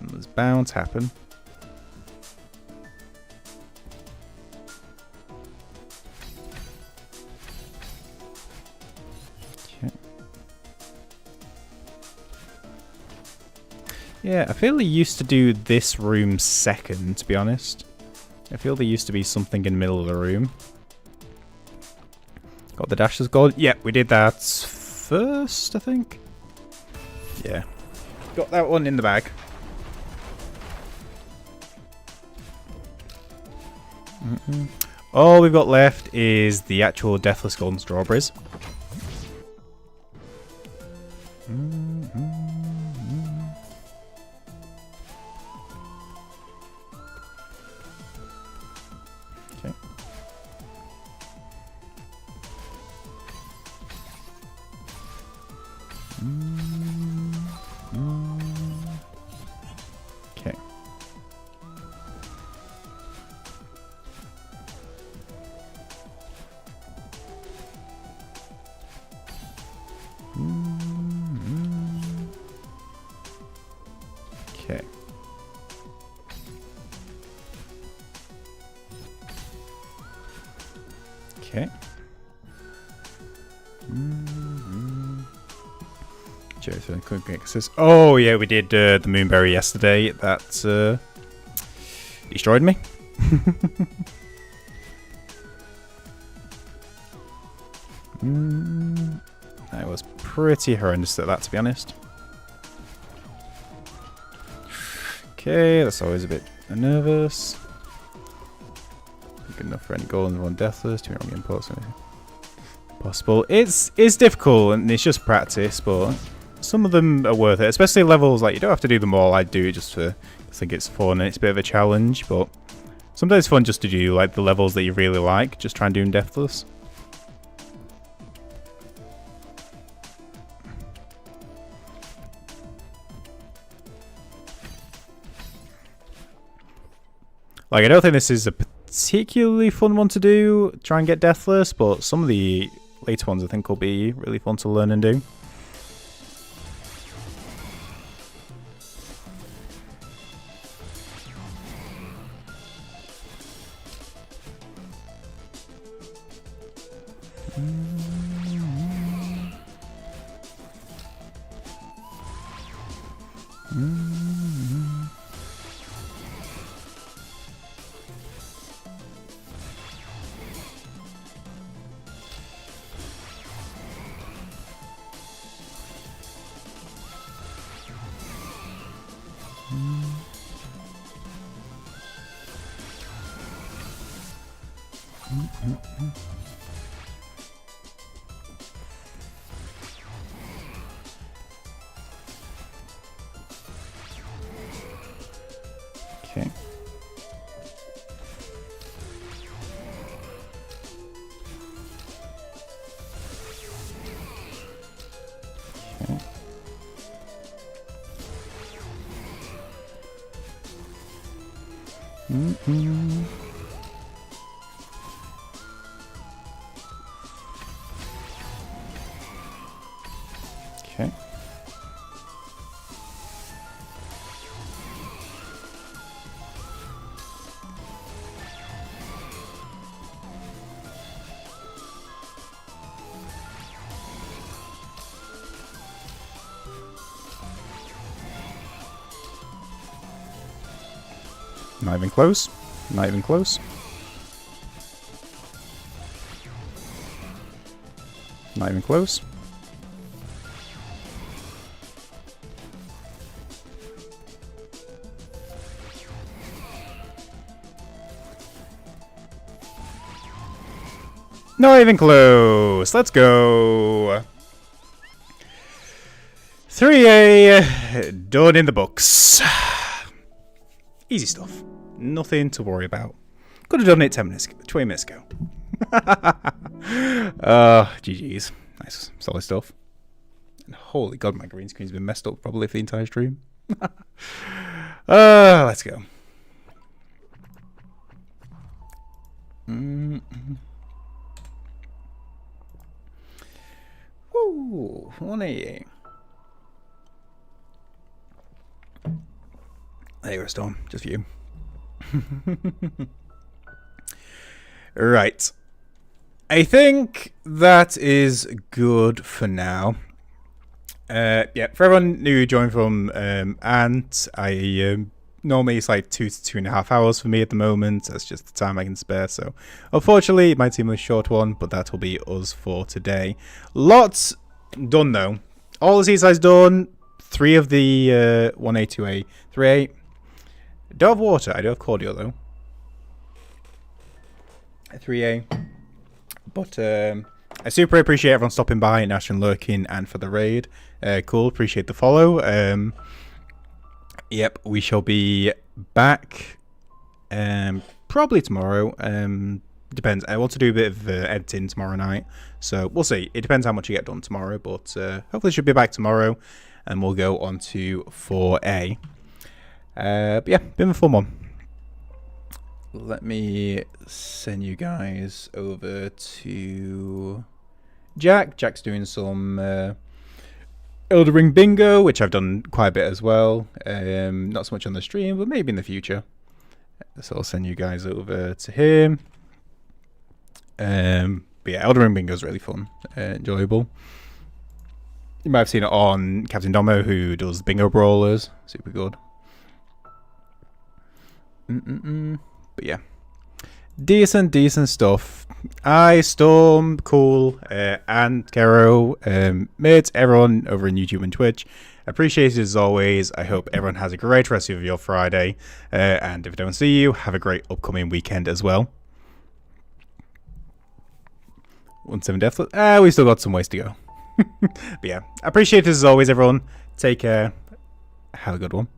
And there's bound to happen. Yeah, I feel they used to do this room second, to be honest. I feel there used to be something in the middle of the room. Got the dashes gold. Yeah, we did that first, I think. Yeah. Got that one in the bag. All we've got left is the actual deathless golden strawberries. Okay. Okay. Okay. Okay. Oh yeah, we did the moonberry yesterday. That destroyed me. I was pretty horrendous at that, to be honest. Okay, that's always a bit nervous. Good enough for any gold and one deathless. Too many wrong inputs. possible. It's difficult and it's just practice, but some of them are worth it. Especially levels like you don't have to do them all. I do it just for I think it's fun and it's a bit of a challenge, but sometimes it's fun just to do like the levels that you really like. Just try and do them deathless. Like, I don't think this is a particularly fun one to do, try and get deathless, but some of the later ones I think will be really fun to learn and do. Okay. Okay. Mm-mm. Okay. Not even close. Not even close. Not even close. Not even close. Let's go. 3A done in the books. Easy stuff. Nothing to worry about. Could have done it 20 minutes ago. GG's. Nice, solid stuff. And holy god, my green screen's been messed up probably for the entire stream. Let's go. Woo, 188. There you go, Storm. Just for you. Right. I think that is good for now. Yeah, for everyone who joined from Ant, I normally it's like 2 to 2.5 hours for me at the moment. That's just the time I can spare. So, unfortunately, it might seem a short one, but that will be us for today. Lots done though. All the seasides done. 3 of the 1A, 2A, 3A. Don't have water. I do have cordial though. 3A. But I super appreciate everyone stopping by and actually lurking and for the raid. Cool. Appreciate the follow. Yep, we shall be back probably tomorrow. Depends. I want to do a bit of editing tomorrow night. So we'll see. It depends how much you get done tomorrow. But hopefully should be back tomorrow. And we'll go on to 4A. But yeah, bit of a fun one. Let me send you guys over to Jack. Jack's doing some Elder Ring bingo, which I've done quite a bit as well. Not so much on the stream, but maybe in the future. So I'll send you guys over to him. But yeah, Elder Ring bingo is really fun, enjoyable. You might have seen it on Captain Domo, who does bingo brawlers. Super good. But yeah, decent stuff. Storm, cool, and Kero, mates, everyone over in YouTube and Twitch. Appreciate it as always. I hope everyone has a great rest of your Friday. And if I don't see you, have a great upcoming weekend as well. 17 deathless. We've still got some ways to go. But yeah, appreciate it as always, everyone. Take care. Have a good one.